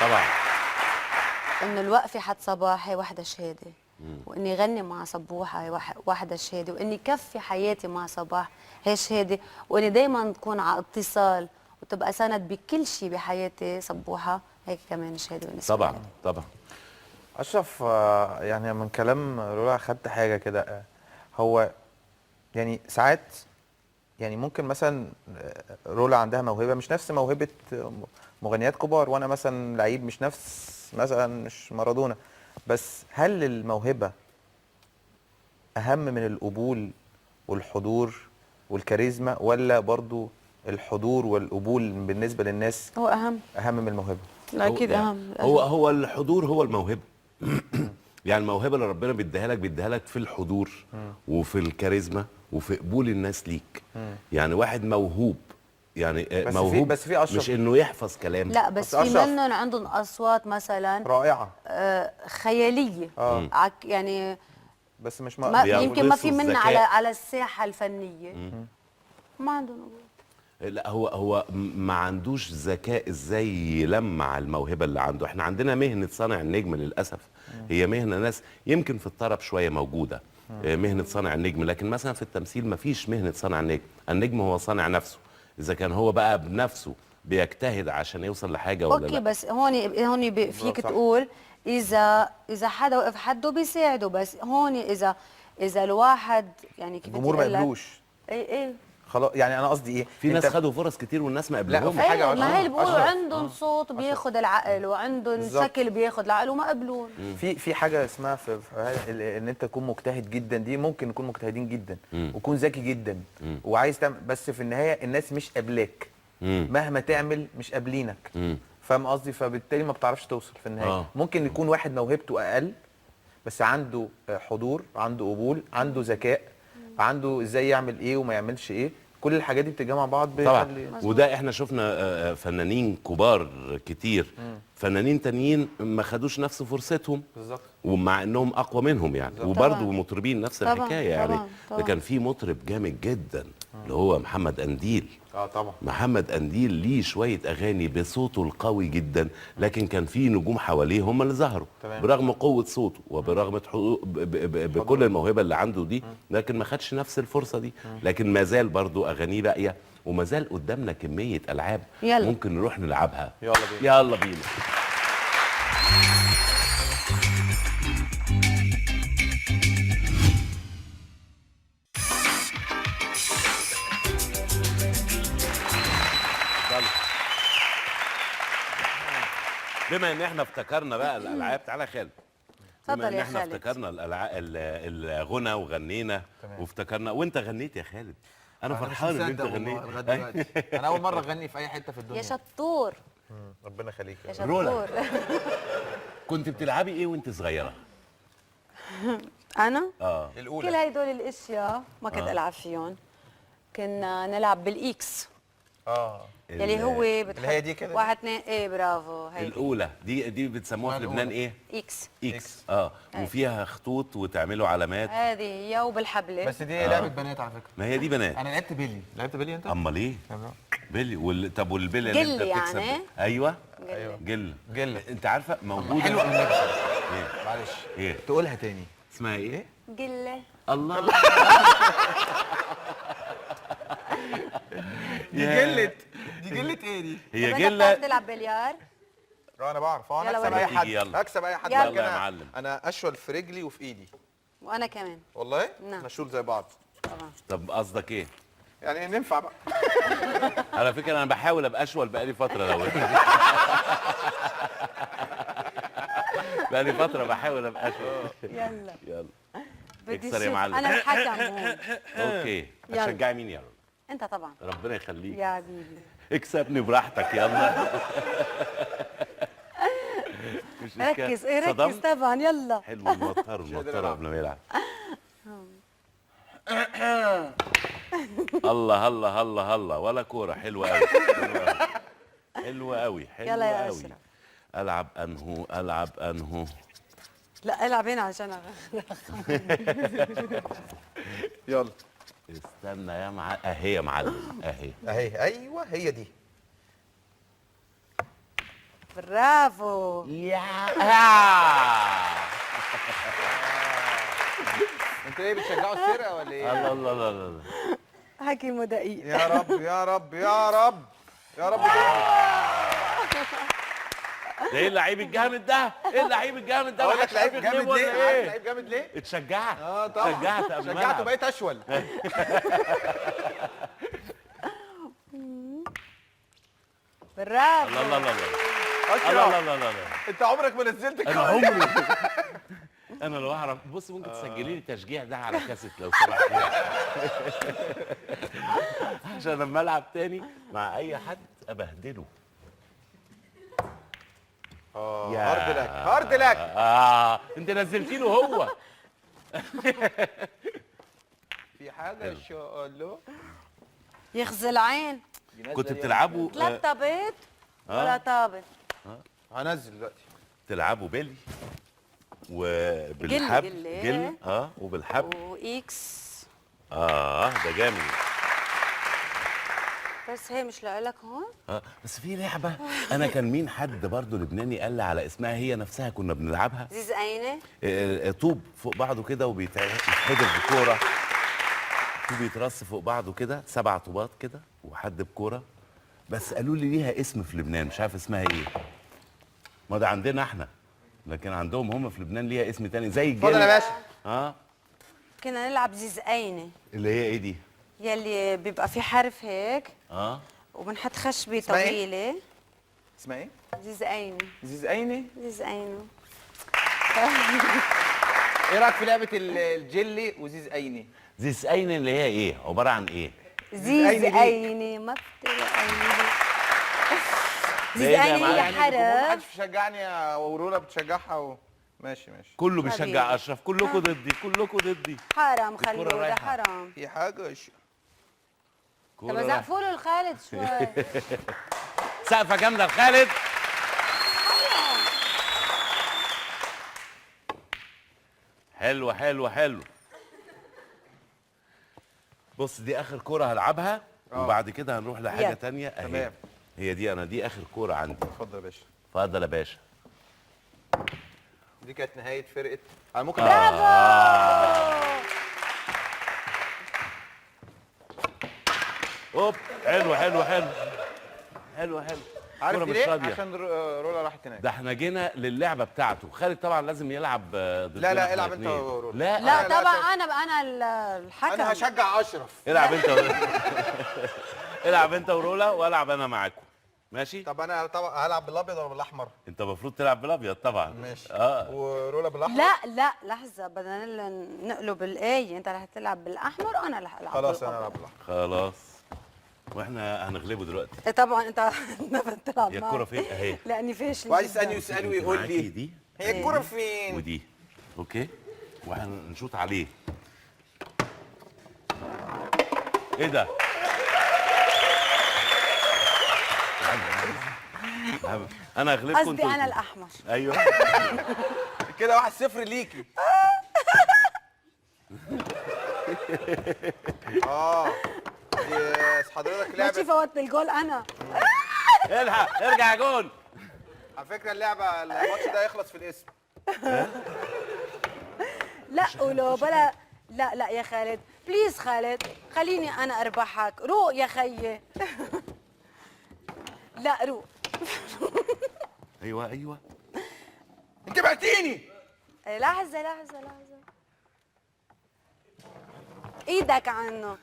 طبعا انه الوقفه حد صباح هي وحده شهاده، واني غني مع صبوحه هي وحده شهاده، واني كفي حياتي مع صباح هي شهاده، واني دائما تكون على اتصال وتبقى سند بكل شيء بحياتي صبوحه هيك كمان شهاده بالنسبه طبعا لي. طبعا. اشرف، يعني من كلام رولا اخدت حاجه كده. هو يعني ساعات يعني ممكن مثلا رولا عندها موهبه مش نفس موهبه مغنيات كبار، وانا مثلا لعيب مش نفس مثلا مش مارادونا، بس هل الموهبه اهم من القبول والحضور والكاريزما، ولا برضو الحضور والقبول بالنسبه للناس هو اهم، اهم من الموهبه؟ لا اكيد يعني اهم. هو الحضور هو الموهبه. يعني الموهبه اللي ربنا بيديها لك في الحضور وفي الكاريزما وفي قبول الناس ليك. يعني واحد موهوب، يعني موهوب بس في أشرف. مش انه يحفظ كلام. لا بس بس في أشرف. منهم عندهم اصوات مثلا رائعه. خياليه، يعني بس مش ما بيغرسوا يمكن ما في منا الذكاء. على الساحه الفنيه، ما عندهم قبول. لا هو ما عندوش ذكاء ازاي يلمع الموهبه اللي عنده. احنا عندنا مهنه صانع النجم للاسف، هي مهنه ناس يمكن في الطرب شويه موجوده، مهنه صانع النجم، لكن مثلا في التمثيل ما فيش مهنه صانع النجم. النجم هو صانع نفسه، اذا كان هو بقى بنفسه بيجتهد عشان يوصل لحاجه ولا اوكي لا. بس هون فيك صح. تقول اذا حدا وقف حده بيساعده، بس هون اذا الواحد يعني كيف الجمهور ما بدي أقول لك؟ قبلوش ايه خلاص. يعني انا قصدي ايه، في ناس أنت خدوا فرص كتير والناس ما لا، قبلوهم. في حاجة ايه، ما هي اللي بيقولوا أشرف. عندهم صوت بياخد العقل، وعندهم بالظبط. شكل بياخد العقل وما قبلون. في حاجه اسمها ان انت تكون مجتهد جدا، دي ممكن نكون مجتهدين جدا وكون ذكي جدا وعايز تعمل، بس في النهايه الناس مش قابلاك، مهما تعمل مش قابلينك. فاهم قصدي؟ فبالتالي ما بتعرفش توصل في النهايه. ممكن يكون واحد موهبته اقل بس عنده حضور، عنده قبول، عنده ذكاء، عنده ازاي يعمل ايه وما يعملش ايه. كل الحاجات دي بتتجمع بعض طبعا. وده احنا شفنا فنانين كبار كتير، فنانين تانيين ما خدوش نفس فرصتهم بالظبط، ومع انهم اقوى منهم يعني، وبرضه مطربين نفس طبعاً، الحكايه يعني. طبعاً. ده كان في مطرب جامد جدا اللي هو محمد قنديل. طبعا. محمد قنديل ليه شويه اغاني بصوته القوي جدا، لكن كان في نجوم حواليه هم اللي ظهروا. تمام. برغم قوه صوته وبرغم بكل الموهبه اللي عنده دي، لكن ما خدش نفس الفرصه دي. لكن ما زال برضه اغانيه باقيه، وما زال قدامنا كميه العاب يلا. ممكن نروح نلعبها. يلا بينا. يلا بينا. بما ان احنا افتكرنا بقى الالعاب، تعالى يا خالد. بما اتفضل ان يا احنا خالد. افتكرنا الغنى وغنينا وافتكرنا، وانت غنيت يا خالد. انا فرحان ان انت غنيت. انا اول مره اغني في اي حته في الدنيا. يا شطور ربنا يخليك. يا رولا. شطور. كنت بتلعبي ايه وانت صغيره؟ انا كل الاولى. هدول الاشياء ما كنت العب فيهم. كنا نلعب بالاكس يلي هو اللي هي دي كده. 1 2 ايه برافو هي الاولى دي بتسموها في لبنان ايه؟ اكس. اكس. وفيها خطوط وتعملوا علامات. هذه هي وبالحبل. بس دي لعبه بنات على فكره. ما هي دي بنات. انا لعبت بيلي. لعبت بيلي انت؟ امال ايه؟ بيلي طب والبيلي اللي انت جلي بتكسب يعني؟ ايوه أيوة. جل. انت عارفه موجوده حلوه الميكس. ايه؟ معلش ايه؟ تقولها تاني. اسمها ايه؟ قله. الله. دي جلة. دي جلة ايه دي؟ هي طب أنت جله. بتعرف تلعب بليار؟ انا بعرف. انا يلا اكسب وريني. اي حد. تيجي يلا. اكسب اي حد. يلا يا معلم. انا اشول في رجلي وفي ايدي. وانا كمان والله؟ نعم. نشول زي بعض. طبعا. طب قصدك ايه؟ يعني ننفع بقى. على فكره انا بحاول ابقى اشول بقالي فتره لو بقالي فتره بحاول ابقى اشول. يلا يلا بدي اكسر يا أشوف. معلم. انا الحكم هون. اوكي يلا. هتشجعي مين يا رب؟ انت طبعا ربنا يخليك. يا حبيبي. اكسبني براحتك يلا. مش إشكال. ركز ايه ركز صدمت؟ طبعا يلا. حلو المطر قبل ما يلعب. الله الله الله الله ولا كوره حلوه قوي. حلوه قوي حلوه يلا يا قوي. أشرف. العب انهو. لا العب هنا عشان يلا استنى يا معلم اهي يا معلم اهي. اهي. ايوه هي دي. برافو. انتوا ايه بتشجعوا السرقه ولا ايه؟ الله الله الله الله. حكي دقيق. يا رب يا رب يا رب يا رب. ده ايه اللعيب الجامد ده؟ ايه اللعيب الجامد ده؟ اقول لك محدش لعيب عارف جامد يغلبه ليه؟ ولا عارف ايه؟ لعيب جامد ليه؟ اتشجعت. طبعا شجعت قبل ما شجعت ألعب. وبقيت اشول. برافو. الله الله الله الله اشرف الله الله الله. انت عمرك ما نزلت انا الكوره. عمري انا لو اعرف بص ممكن تسجلي لي التشجيع ده على كاسيت لو سمحت. عشان لما العب تاني مع اي حد ابهدله. هارد لك هارد لك. انت نزلتي له هو. في حاجه ان شاء الله. يخزي العين. كنت بتلعبوا ثلاث طابت ولا طابت. هنزل دلوقتي. تلعبوا بيلي وبالحبل جل. جل وبالحبل. واكس. ده جامد. بس هي مش لك هون. بس في لعبه انا كان مين حد برضو لبناني قال لي على اسمها هي نفسها كنا بنلعبها. زيز عيني. طوب فوق بعضه كده وبيتحدف بكوره. طوب يترص فوق بعضه كده 7 طوبات كده وحد بكوره. بس قالوا لي ليها اسم في لبنان مش عارف اسمها ايه. ما ده عندنا احنا لكن عندهم هم في لبنان ليها اسم تاني زي الجل. اتفضل يا باشا. كنا نلعب زيز عيني. اللي هي ايه دي؟ يلي بيبقى في حرف هيك وبنحط خشبه اسمها إيه؟ طويله. اسمها ايه؟ زيز عيني. زيز عيني. زيز عيني. ايه رايك في لعبه الجلي وزيز عيني؟ زيس اين اللي هي ايه؟ عباره عن ايه؟ زيز عيني دي. عيني ما بتلاقيني. زيز ده إيه ده يا عيني معلم؟ هي الجمهور حرف. محدش بيشجعني ورولا بتشجعها ماشي ماشي. كله حبيبي. بيشجع اشرف كلكم ضدي كلكم ضدي. حرام الكرة خلوده رايحة. حرام. في حاجه طب زقفوا له الخالد شوي. سقفه جامده لخالد. حلو حلو حلو. بص دي اخر كوره هلعبها وبعد كده هنروح لحاجه يلا. تانية اهي. تمام. هي دي دي اخر كوره عندي. اتفضل يا باشا. اتفضل يا باشا. دي كانت نهايه فرقه. انا ممكن اوب حلو حلو حلو حلو حلو. عارف كورة دي مش ليه؟ راضية. عشان رولا راحت هناك. ده احنا جينا للعبه بتاعته. خالد طبعا لازم يلعب ضدنا لا، احنا العب انت الاتنين. ورولا. لا لا لا، طبعا طب- انا الحكم. انا هشجع اشرف. العب انت العب انت ورولا والعب انا معاكم ماشي. طب انا طبعا هلعب بالابيض ولا بالاحمر؟ انت المفروض تلعب بالابيض طبعا. ماشي. ورولا بالاحمر. لا لحظه بدنا نقلب الايه. انت رح تلعب بالاحمر وانا رح العب خلاص انا بالأبيض. هلعب بالاحمر. خلاص واحنا هنغلبه دلوقتي. إيه طبعا انت ما بتلعب هي معه. الكرة فين؟ اهي. لاني فاشل وعايز جداً. يسالني ويسال ويقول معاكي لي دي هي الكوره فين؟ ودي اوكي وهنشوط عليه. ايه ده؟ انا هغلبكم قصدي انتوا انا الاتنين. الاحمر. ايوه كده 1-0 ليكي. يس حضرتك ما لعبه. تشوف فوت الجول انا. الحق ارجع جول. على فكره اللعبه الماتش ده يخلص في الاسم. لا قولوا بلا. لا يا خالد بليز خالد خليني انا اربحك. روق يا خيي. لا روق. ايوه انت بعتيني. لحظه. ايدك عنه.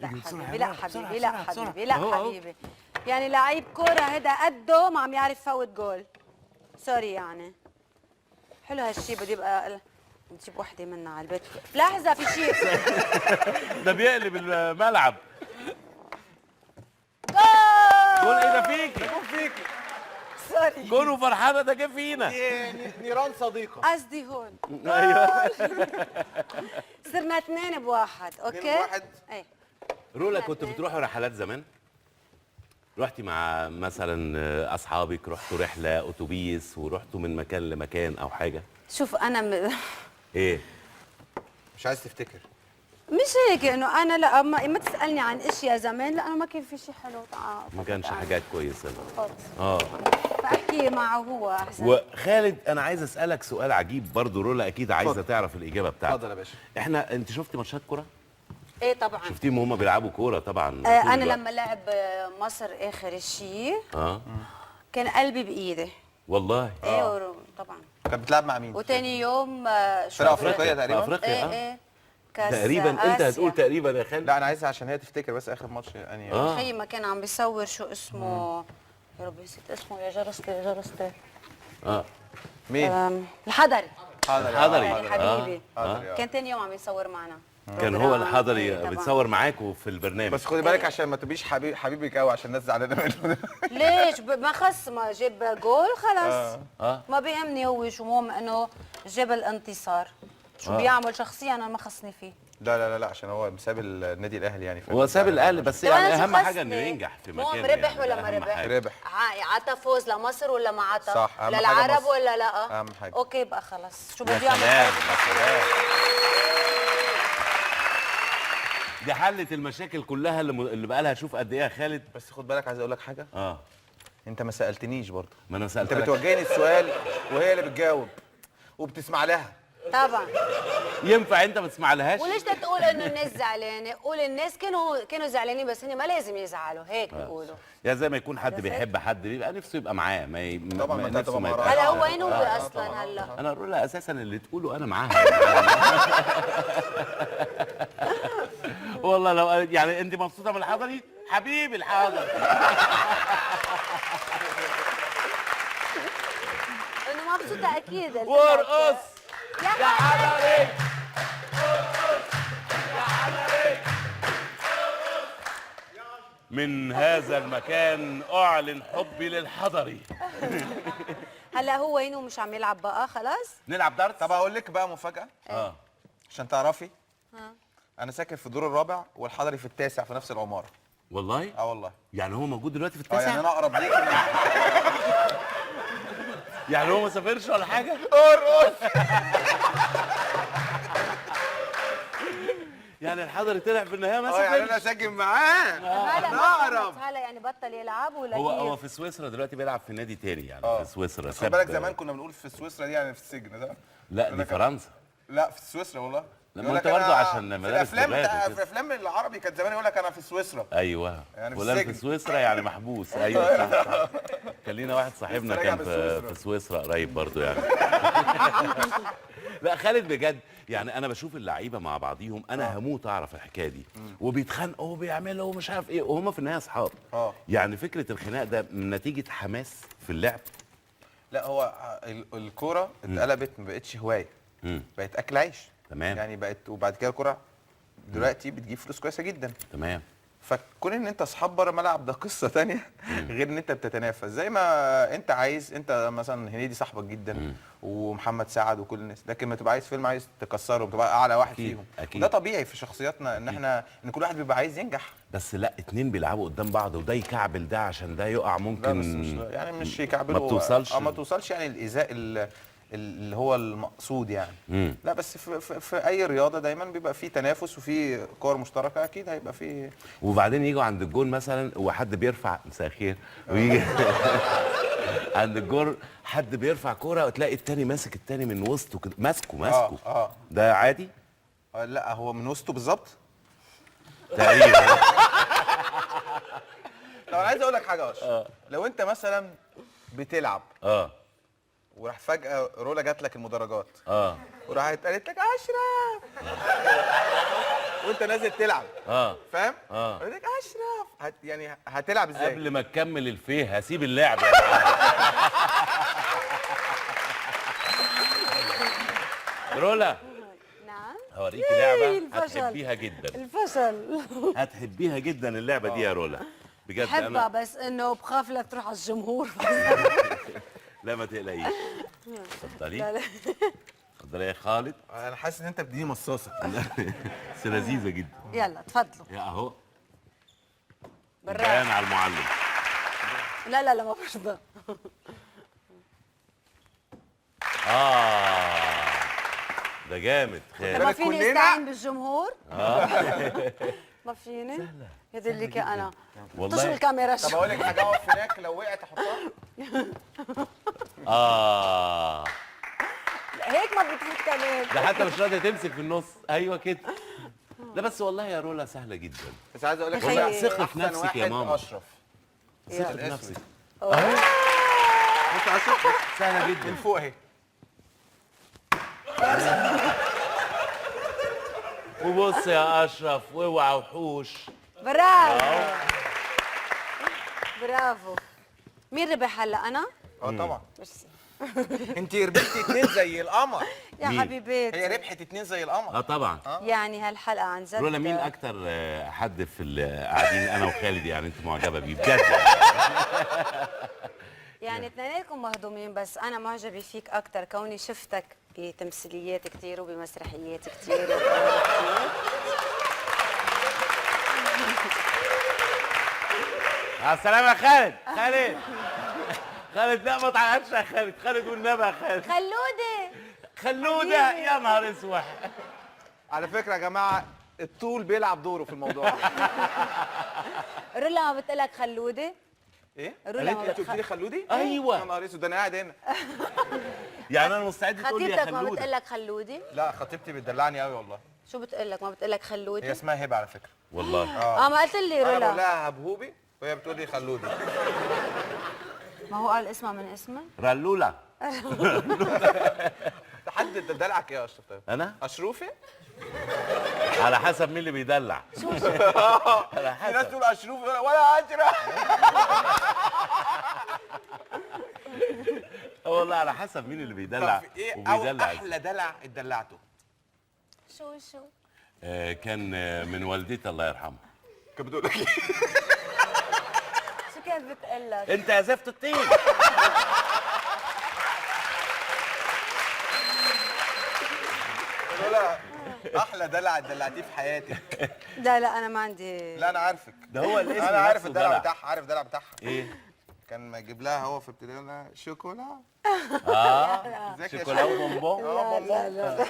لا حبيبي، لا حبيبي، لا حبيبي، لا حبيبي. يعني لعيب كوره هيدا قده ما عم يعرف فوت جول. سوري يعني. حلو هالشي، بدي ابقى نجيب وحده منا على البيت. لحظه، في شيء. ده بيقلب الملعب. جول. ايه ده فيكي؟ فيكي سوري. جول وفرحانه، ده جه فينا. نيران صديقه. قصدي هون. ايوه. صرنا 2-1. اوكي. 2-1. ايه. رولا، كنت بتروحوا رحلات زمان؟ رحتي مع مثلا اصحابك، رحتوا رحله اتوبيس ورحتوا من مكان لمكان او حاجه؟ شوف انا ايه؟ مش عايز تفتكر. مش هيك انه انا لا ما تسالني عن اشياء زمان، لانه ما كان في شيء حلو. ما كانش حاجات كويسه. خالص. فاحكي معه هو احسن. وخالد، انا عايز اسالك سؤال عجيب برضو. رولا اكيد عايزه تعرف الاجابه بتاعته. اتفضل يا باشا. انت شفتي ماتشات كوره؟ ايه طبعا. شفتيهم وهم بيلعبوا كوره طبعا؟ انا لما لعب مصر اخر شيء كان قلبي بايدي. والله. ايه طبعا. كانت بتلعب مع مين؟ وتاني يوم فرقه افريقيه تقريبا. في افريقيا. ايه كاس تقريبا انت آسيا. هتقول تقريبا يا خالد. لا انا عايزها عشان هي تفتكر بس اخر ماتش يعني. خي ما كان عم بيصور شو اسمه. يا ربي نسيت اسمه. يا جرستي. مين؟ الحضري. الحضري. حبيبي. حاضر. كان تاني يوم عم يصور معنا. كان هو الحضري إيه طبعاً. بيتصور معاكوا في البرنامج. بس خدي بالك عشان ما تبقيش حبيبك قوي عشان الناس زعلانه منه. ليش ما خص ما جاب جول خلص. ما بيهمني هو شو، مهم انه جاب الانتصار. شو بيعمل شخصيا انا ما خصني فيه. لا عشان هو ساب النادي الاهلي يعني. هو ساب الاهلي بس طب أنا يعني شو اهم حاجه خصني؟ انه ينجح في مو مكانه. ربح يعني ولا ده ما أهم ربح؟ حاجة. ربح. عطى فوز لمصر ولا ما عطى؟ صح، أهم حاجة للعرب مصر. ولا لا؟ أهم حاجة. اوكي بقى خلص. شو يا بده يعمل؟ سلام يا سلام. دي حلت المشاكل كلها اللي بقى لها. شوف قد ايه يا خالد. بس خد بالك عايز اقول لك حاجه. انت ما سالتنيش برضه. ما انا انت سالتك. بتوجهني السؤال وهي اللي بتجاوب وبتسمع لها. طبعا. ينفع انت ما تسمعلهاش؟ وليش تقول انه الناس زعلانه؟ قول الناس كانوا زعلانين بس هن ما لازم يزعلوا هيك بيقولوا. يا زي ما يكون حد بيحب حد بيبقى نفسه يبقى معاه. طبعا ما انت نفسه هتبقى ما مع يبقاش. هلا هو وين هو اصلا هلا؟ انا اقول لها اساسا اللي تقوله انا معاها. والله لو يعني انت مبسوطه من الحضري حبيبي الحضري. انه مبسوطه اكيد. وارقص يا حضري. من هذا المكان اعلن حبي للحضري. هلا هو هنا ومش عم يلعب بقى خلاص. نلعب دارت. طب اقول لك بقى مفاجاه عشان تعرفي. انا ساكن في الدور الرابع والحضري في التاسع في نفس العماره. والله؟ والله. يعني هو موجود دلوقتي في التاسع؟ يعني انا اقرب ليك يعني هو ما سافرش ولا حاجه؟ ارقص. يعني الحضري طلع في النهايه ما يعني سافرش. انا ساكن معاه. هلا اقرب. هلا يعني بطل يلعب ولا هو في سويسرا دلوقتي بيلعب في نادي تاني يعني. في سويسرا. خد بالك زمان كنا بنقول في سويسرا دي يعني في السجن ده. لا دي فرنسا. لا في سويسرا والله. لما انت برضه عشان في مدارس الافلام في افلام العربي كانت زمان يقول لك انا في سويسرا. ايوه يعني في فلان في السجن. سويسرا يعني محبوس. ايوه صح. كان لينا واحد صاحبنا لسه راجع كان من سويسرا. في سويسرا قريب برضه يعني. لا خالد بجد يعني انا بشوف اللعيبه مع بعضيهم انا هموت اعرف الحكايه دي. وبيتخانقوا وبيعملوا ومش عارف ايه وهم في النهايه اصحاب. يعني فكره الخناق ده من نتيجه حماس في اللعب. لا هو الكوره اتقلبت ما بقتش هوايه. بقت اكل عيش. تمام. يعني بقت وبعد كده الكوره دلوقتي بتجيب فلوس كويسه جدا. تمام. فكون ان انت اصحاب بره الملعب ده قصه تانية غير ان انت بتتنافس زي ما انت عايز. انت مثلا هنيدي صاحبك جدا ومحمد سعد وكل الناس، لكن ما تبقى عايز فيلم عايز تكسرهم تبقى اعلى واحد أكيد. فيهم. أكيد. ده طبيعي في شخصياتنا ان احنا ان كل واحد بيبقى عايز ينجح. بس لا اتنين بيلعبوا قدام بعض وده يكعبل ده عشان ده يقع لا ممكن. بس مش يعني مش يكعبلوا. ما بتوصلش. ما توصلش يعني الايذاء اللي هو المقصود يعني. لا بس في اي رياضه دايما بيبقى في تنافس وفي كور مشتركه اكيد هيبقى في. وبعدين يجوا عند الجون مثلا وحد بيرفع مساء الخير ويجي عند الجون حد بيرفع كوره وتلاقي التاني ماسك التاني من وسطه كده ماسكه. ده عادي؟ لا هو من وسطه بالظبط تقريبا. طب انا عايز اقول لك حاجه يا لو انت مثلا بتلعب وراح فجاه رولا جات لك المدرجات اه وراحت قالت لك اشرف وانت نازل تلعب فاهم؟ قالت لك اشرف يعني هتلعب ازاي؟ قبل ما تكمل الفيه هسيب اللعب يا جماعة. رولا نعم. هوريكي لعبه الفشل. هتحبيها جدا. الفشل. هتحبيها جدا اللعبه دي يا رولا بجد. بحبها انا بس انه بخاف لا تروح على الجمهور. لا ما تقلقيش. لا اتفضلي لا. اتفضلي يا خالد. انا حاسس ان انت بتديني مصاصه. بس لذيذه جدا. يلا تفضلوا. يا اهو بالراحه. بيان على المعلم. لا لا لا ما برضى. ده جامد خالد. ما فيني كلنا- استعين بالجمهور؟ ما فيني؟ هذا اللي انا والله. طش الكاميرا طب شو. اقول لك حاجه، اقف هناك لو وقعت احطها. هيك ما بتفوت كمان. ده حتى مش راضيه تمسك في النص. ايوه كده. لا بس والله يا رولا سهله جدا. بس عايز اقول لك والله حاجة، ثقي في أحسن نفسك يا واحد ماما. اشرف. ثقي في الأسود. نفسك. بص اشرف سهله من جدا. فوق اهي. وبص يا اشرف واوعى وحوش. برافو. برافو. مين ربح هلا انا؟ طبعا. ميرسي. انت ربحتي 2 زي القمر. يا مين؟ حبيباتي. هي ربحت 2 زي القمر. طبعا. يعني هالحلقه عن جد. رولا مين اكتر حد في قاعدين انا وخالد يعني انت معجبه بيه بجد يعني اثنيناتكم مهضومين بس انا معجبه فيك اكثر كوني شفتك بتمثيليات كثير وبمسرحيات كثير وبأفلام كثير. مع السلامه يا خالد. خالد لا ما تعيطش يا خالد. خالد والنبي يا خالد. خلوده يا نهار اسود. على فكره يا جماعه الطول بيلعب دوره في الموضوع. رولا ما بتقلك خلوده؟ ايه؟ رولا ما انت قلت لي خلودي؟ أيوة. يا نهار اسود، ده انا قاعد هنا. يعني انا مستعد تقول لي يا خطيبتك ما خلوده. بتقلك خلودي؟ لا خطيبتي بتدلعني قوي والله. شو بتقلك ما بتقلك هي خلودي؟ اسمها هبه على فكره. والله ما قلت لي انا بقول رولا. لها هبهوبي وهي بتقول لي خلودي. ما هو قال اسمها من اسمها؟ رلوله. حد دلعك ايه يا اشرف طيب؟ انا اشروفي؟ على حسب مين اللي بيدلع. على في ناس حسب. تقول اشروفي ولا اجرى. والله على حسب مين اللي بيدلع طب ايه او وبيدلع. احلى دلع اتدلعته؟ شو كان من والدتي الله يرحمها. كانت بتقول لك ايه؟ شو كانت بتقلك؟ انت يا زفت الطين. لا احلى دلع اتدلعتيه في حياتك. لا لا انا ما عندي. لا انا عارفك. ده هو الاسم انا عارف نفسه الدلع دلع. بتاعها، عارف الدلع بتاعها. ايه؟ كان ما يجيب لها هو في ابتدائي لها شوكولا. ازيك يا شوكولا وبونبون. بونبون.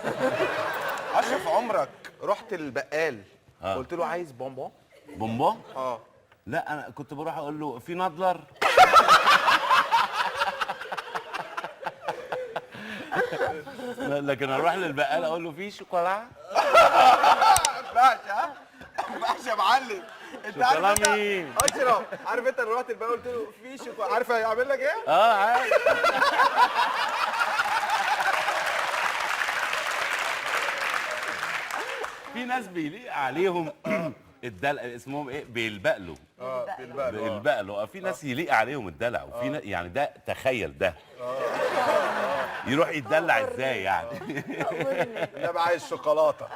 اشرف عمرك رحت البقال قلت له عايز بونبون؟ بونبون؟ اه لا انا كنت بروح اقول له في نضلر. لكن اروح للبقال اقول له في شوكولا. باشا باشا يا معلم. انت عارف انت شوكولا مين؟ اشرف عارف انت لو رحت البقال قلت له في شوكولا عارف هيعمل لك ايه؟ عارف. في ناس بيليق عليهم الدلع اسمهم ايه بيلبقلوا. بيلبقلوا. في ناس يليق عليهم الدلع وفي ناس يعني ده تخيل ده يروح يتدلع ازاي يعني. ده بقى عايز شوكولاته.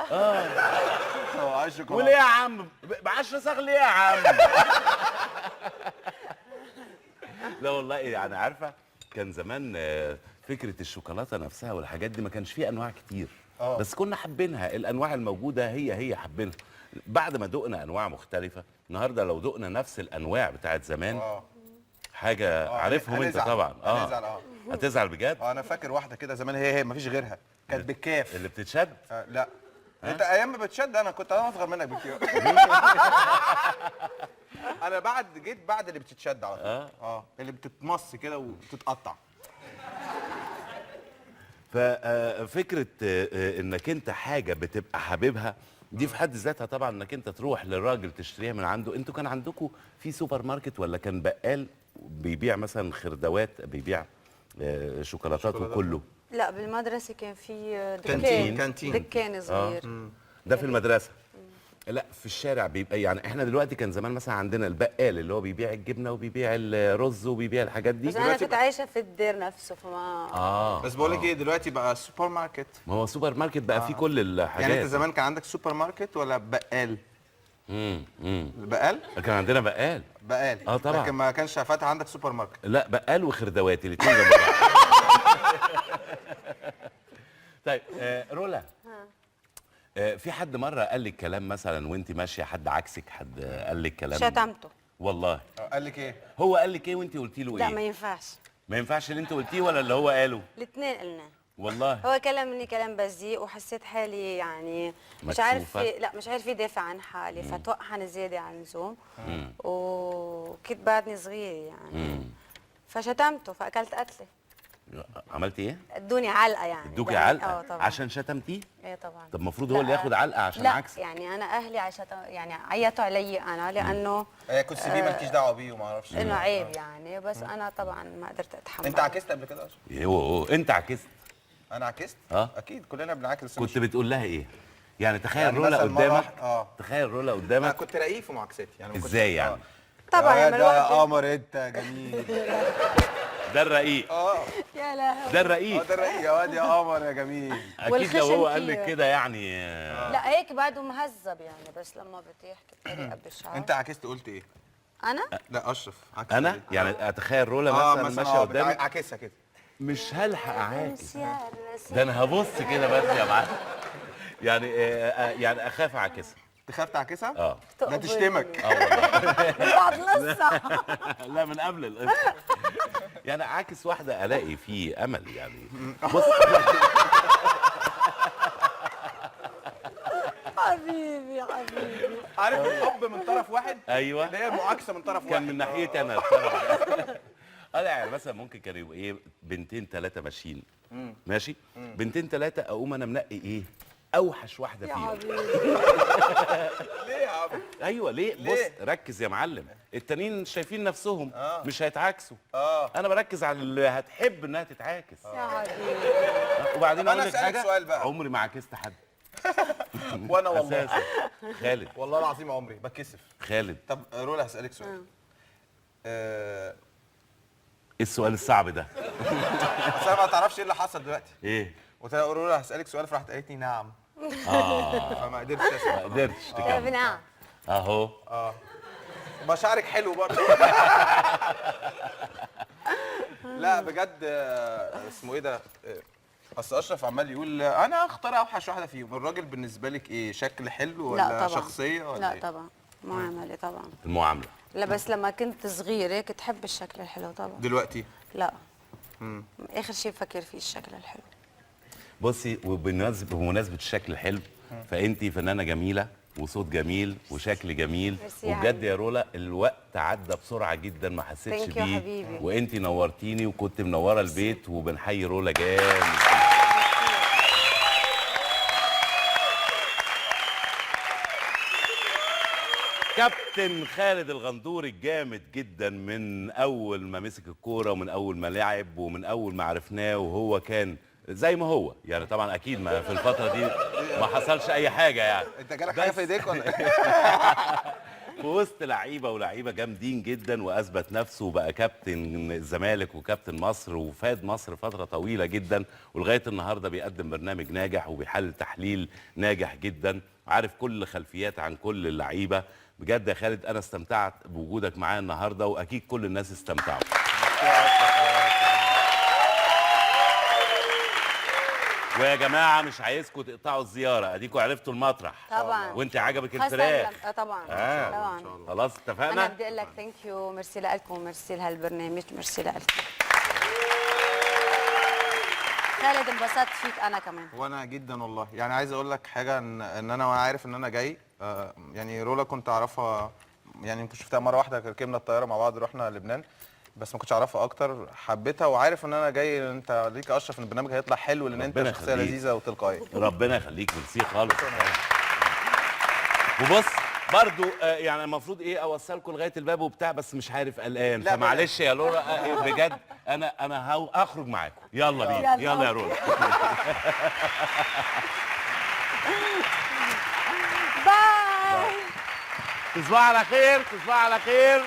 عايز شوكولاته. وليه يا عم ب 10 صاغ ليه يا عم. لا والله يعني عارفه كان زمان فكره الشوكولاته نفسها والحاجات دي ما كانش فيه انواع كتير. بس كنا حابينها. الانواع الموجوده هي حابينها. بعد ما دقنا انواع مختلفه النهارده لو دقنا نفس الانواع بتاعت زمان حاجه عارفهم انت طبعا. هنزعل. هتزعل بجد. انا فاكر واحده كده زمان هي مفيش غيرها كانت بالكاف. اللي بتتشد. لا انت ايام ما بتشد انا كنت اصغر منك بكتير. انا جيت بعد اللي بتتشد على طول. اللي بتتمص كده وتتقطع. ففكره انك انت حاجه بتبقى حاببها دي في حد ذاتها طبعا انك انت تروح للراجل تشتريها من عنده. انتوا كان عندكم في سوبر ماركت ولا كان بقال بيبيع مثلا خردوات بيبيع شوكولاتات وكله. لا بالمدرسه كان في كانتين. دكان صغير. ده في المدرسه. لا في الشارع بيبقى يعني احنا دلوقتي كان زمان مثلا عندنا البقال اللي هو بيبيع الجبنه وبيبيع الرز وبيبيع الحاجات دي. بس انا كنت عايشه في الدير نفسه فما بس بقول لك ايه، دلوقتي بقى سوبر ماركت. ما هو سوبر ماركت بقى فيه كل الحاجات. يعني انت زمان كان عندك سوبر ماركت ولا بقال؟ بقال؟ كان عندنا بقال. بقال طبعا. لكن ما كانش فاتح عندك سوبر ماركت. لا بقال وخردوات الاثنين جنب بعض. طيب رولا، في حد مره قال لك كلام مثلا وانت ماشيه، حد عكسك، حد قال لك كلام؟ شتمته. والله قال لك ايه؟ هو قال لك ايه وانت قلتي له ايه؟ لا ما ينفعش. ما ينفعش اللي انت قلتيه ولا اللي هو قاله؟ الاثنين قلنا. والله هو كلمني كلام بذيء وحسيت حالي يعني مش عارف مش عارف يدافع عن حالي، فتوقعن زياده عن اللزوم وكنت بعدني صغيره يعني. فشتمته فاكلت قتله. عملتي ايه؟ ادوني علقه يعني. ادوكي علقه طبعا. عشان شتمتيه؟ ايه طبعا. طب المفروض هو اللي ياخد علقه عشان لا عكسك. يعني انا اهلي يعني عيطوا علي انا لانه كنت سيبيه مالكيش دعوه بيه وما اعرفش انه عيب يعني. بس انا طبعا ما قدرت اتحمل. انت عكست قبل كده اصلا؟ انت عكست؟ انا عكست؟ اكيد كلنا بنعكس. كنت بتقول لها ايه؟ يعني تخيل يعني رولا مثلاً قدامك. تخيل رولا انا قدامك. كنت رقيق في معاكستي يعني. ازاي يعني؟ طبعا يا لما ده الواحد قمر انت جميل. ده الرقيق. يا لهوي. ده الرقيق. ده الرقيق يا واد يا قمر يا جميل. اكيد لو هو والخشن قال لك فيه. كده يعني. لا هيك بعده مهذب يعني، بس لما بتحكي بطريقه بالشعر. انت عكست قلت ايه؟ انا لا اشرف عكست انا إيه؟ يعني اتخيل رولا مثلا ماشيه قدامك، عكسها كده. مش هلحق اعاكس. ده انا هبص كده بس يا معلم. يعني اخاف اعاكسها. تخاف تعكسها؟ ده تشتمك. والله. بعد لسه. لا من قبل القصه. يعني اعاكس واحده الاقي فيه امل يعني. بص حبيبي عارف الحب من طرف واحد؟ ايوه اللي هي المعاكسه من طرف واحد. كان من ناحيتي انا الصراحه. يعني مثلا ممكن كانوا يبقوا ايه بنتين ثلاثه ماشيين ماشي، بنتين ثلاثه اقوم انا منقي ايه اوحش واحده يا فيهم. حبيبي. ليه يا عم؟ ايوه ليه؟ بص ركز يا معلم، التانيين شايفين نفسهم مش هيتعاكسوا. انا بركز على اللي هتحب انها تتعاكس. يا حبيبي. وبعدين طب أنا اقول لك أسألك حاجه، سؤال بقى. عمري ما عكست حد. وانا والله اساسا خالد. والله العظيم عمري بتكسف. خالد طب رولا هسألك سؤال. ايه السؤال الصعب ده؟ بس انا ما تعرفش ايه اللي حصل دلوقتي. ايه؟ قلت لها رولا هسألك سؤال، فراحت قالت لي نعم. فما قدرتش ما اسال. قدرتش يا تكمل. بنعم. اهو مشاعرك حلو برضه. لا بجد اسمه ايه ده؟ اصل اشرف عمال يقول انا اختار اوحش واحده فيهم. الراجل بالنسبه لك ايه؟ شكل حلو ولا لا طبعا. شخصيه ولا لا إيه؟ طبعا معامله طبعا. المعامله. لا بس لما كنت صغيره كنت احب الشكل الحلو طبعا. دلوقتي لا اخر شيء بفكر فيه الشكل الحلو. بصي وبمناسبه الشكل الحلو، فانتي فنانه جميله وصوت جميل وشكل جميل، ميرسي يا وبجد يا رولا الوقت عدى بسرعه جدا ما حسيتش Thank you يا بيه. حبيبي. وانتي نورتيني وكنت منوره البيت، وبنحيي رولا جامد. كابتن خالد الغندور الجامد جدا، من اول ما مسك الكوره ومن اول ما لعب ومن اول ما عرفناه وهو كان زي ما هو يعني. طبعا اكيد ما في الفتره دي ما حصلش اي حاجه يعني. انت جالك حاجه في ايديك ولا ايه؟ في وسط لعيبه ولعيبه جامدين جدا، واثبت نفسه وبقى كابتن الزمالك وكابتن مصر وفاد مصر فتره طويله جدا، ولغايه النهارده بيقدم برنامج ناجح وبيحلل تحليل ناجح جدا، عارف كل خلفيات عن كل اللعيبه. بجد يا خالد انا استمتعت بوجودك معايا النهارده، واكيد كل الناس استمتعوا. ويا جماعه مش عايزكم تقطعوا الزياره، اديكم عرفتوا المطرح طبعا. وانت عجبك خاصة الفراخ. طبعا. طبعا. خلاص انا اتفقنا. بدي اقول لك ثانك يو، ميرسي لكم وميرسي لهالبرنامج، ميرسي لكم. خالد انبسطت فيك انا كمان. وانا جدا والله. يعني عايز اقول لك حاجه، ان انا وانا عارف ان انا جاي يعني رولا كنت اعرفها، يعني يمكن شفتها مره واحده، ركبنا الطياره مع بعض رحنا لبنان، بس ما كنتش اعرفها اكتر. حبيتها وعارف ان انا جاي، انت ليك اشرف ان البرنامج هيطلع حلو لان انت ربنا شخصيه يخليك. لذيذه وتلقائيه. ربنا يخليك، ميرسي خالص. وبص برضو يعني المفروض ايه اوصلكم لغايه الباب وبتاع، بس مش عارف قلقان، لا، فمعلش يا لورا بجد انا هخرج معاكم. يلا بينا، يلا يا لورا. باي. تصبحوا على خير، تصبحوا على خير.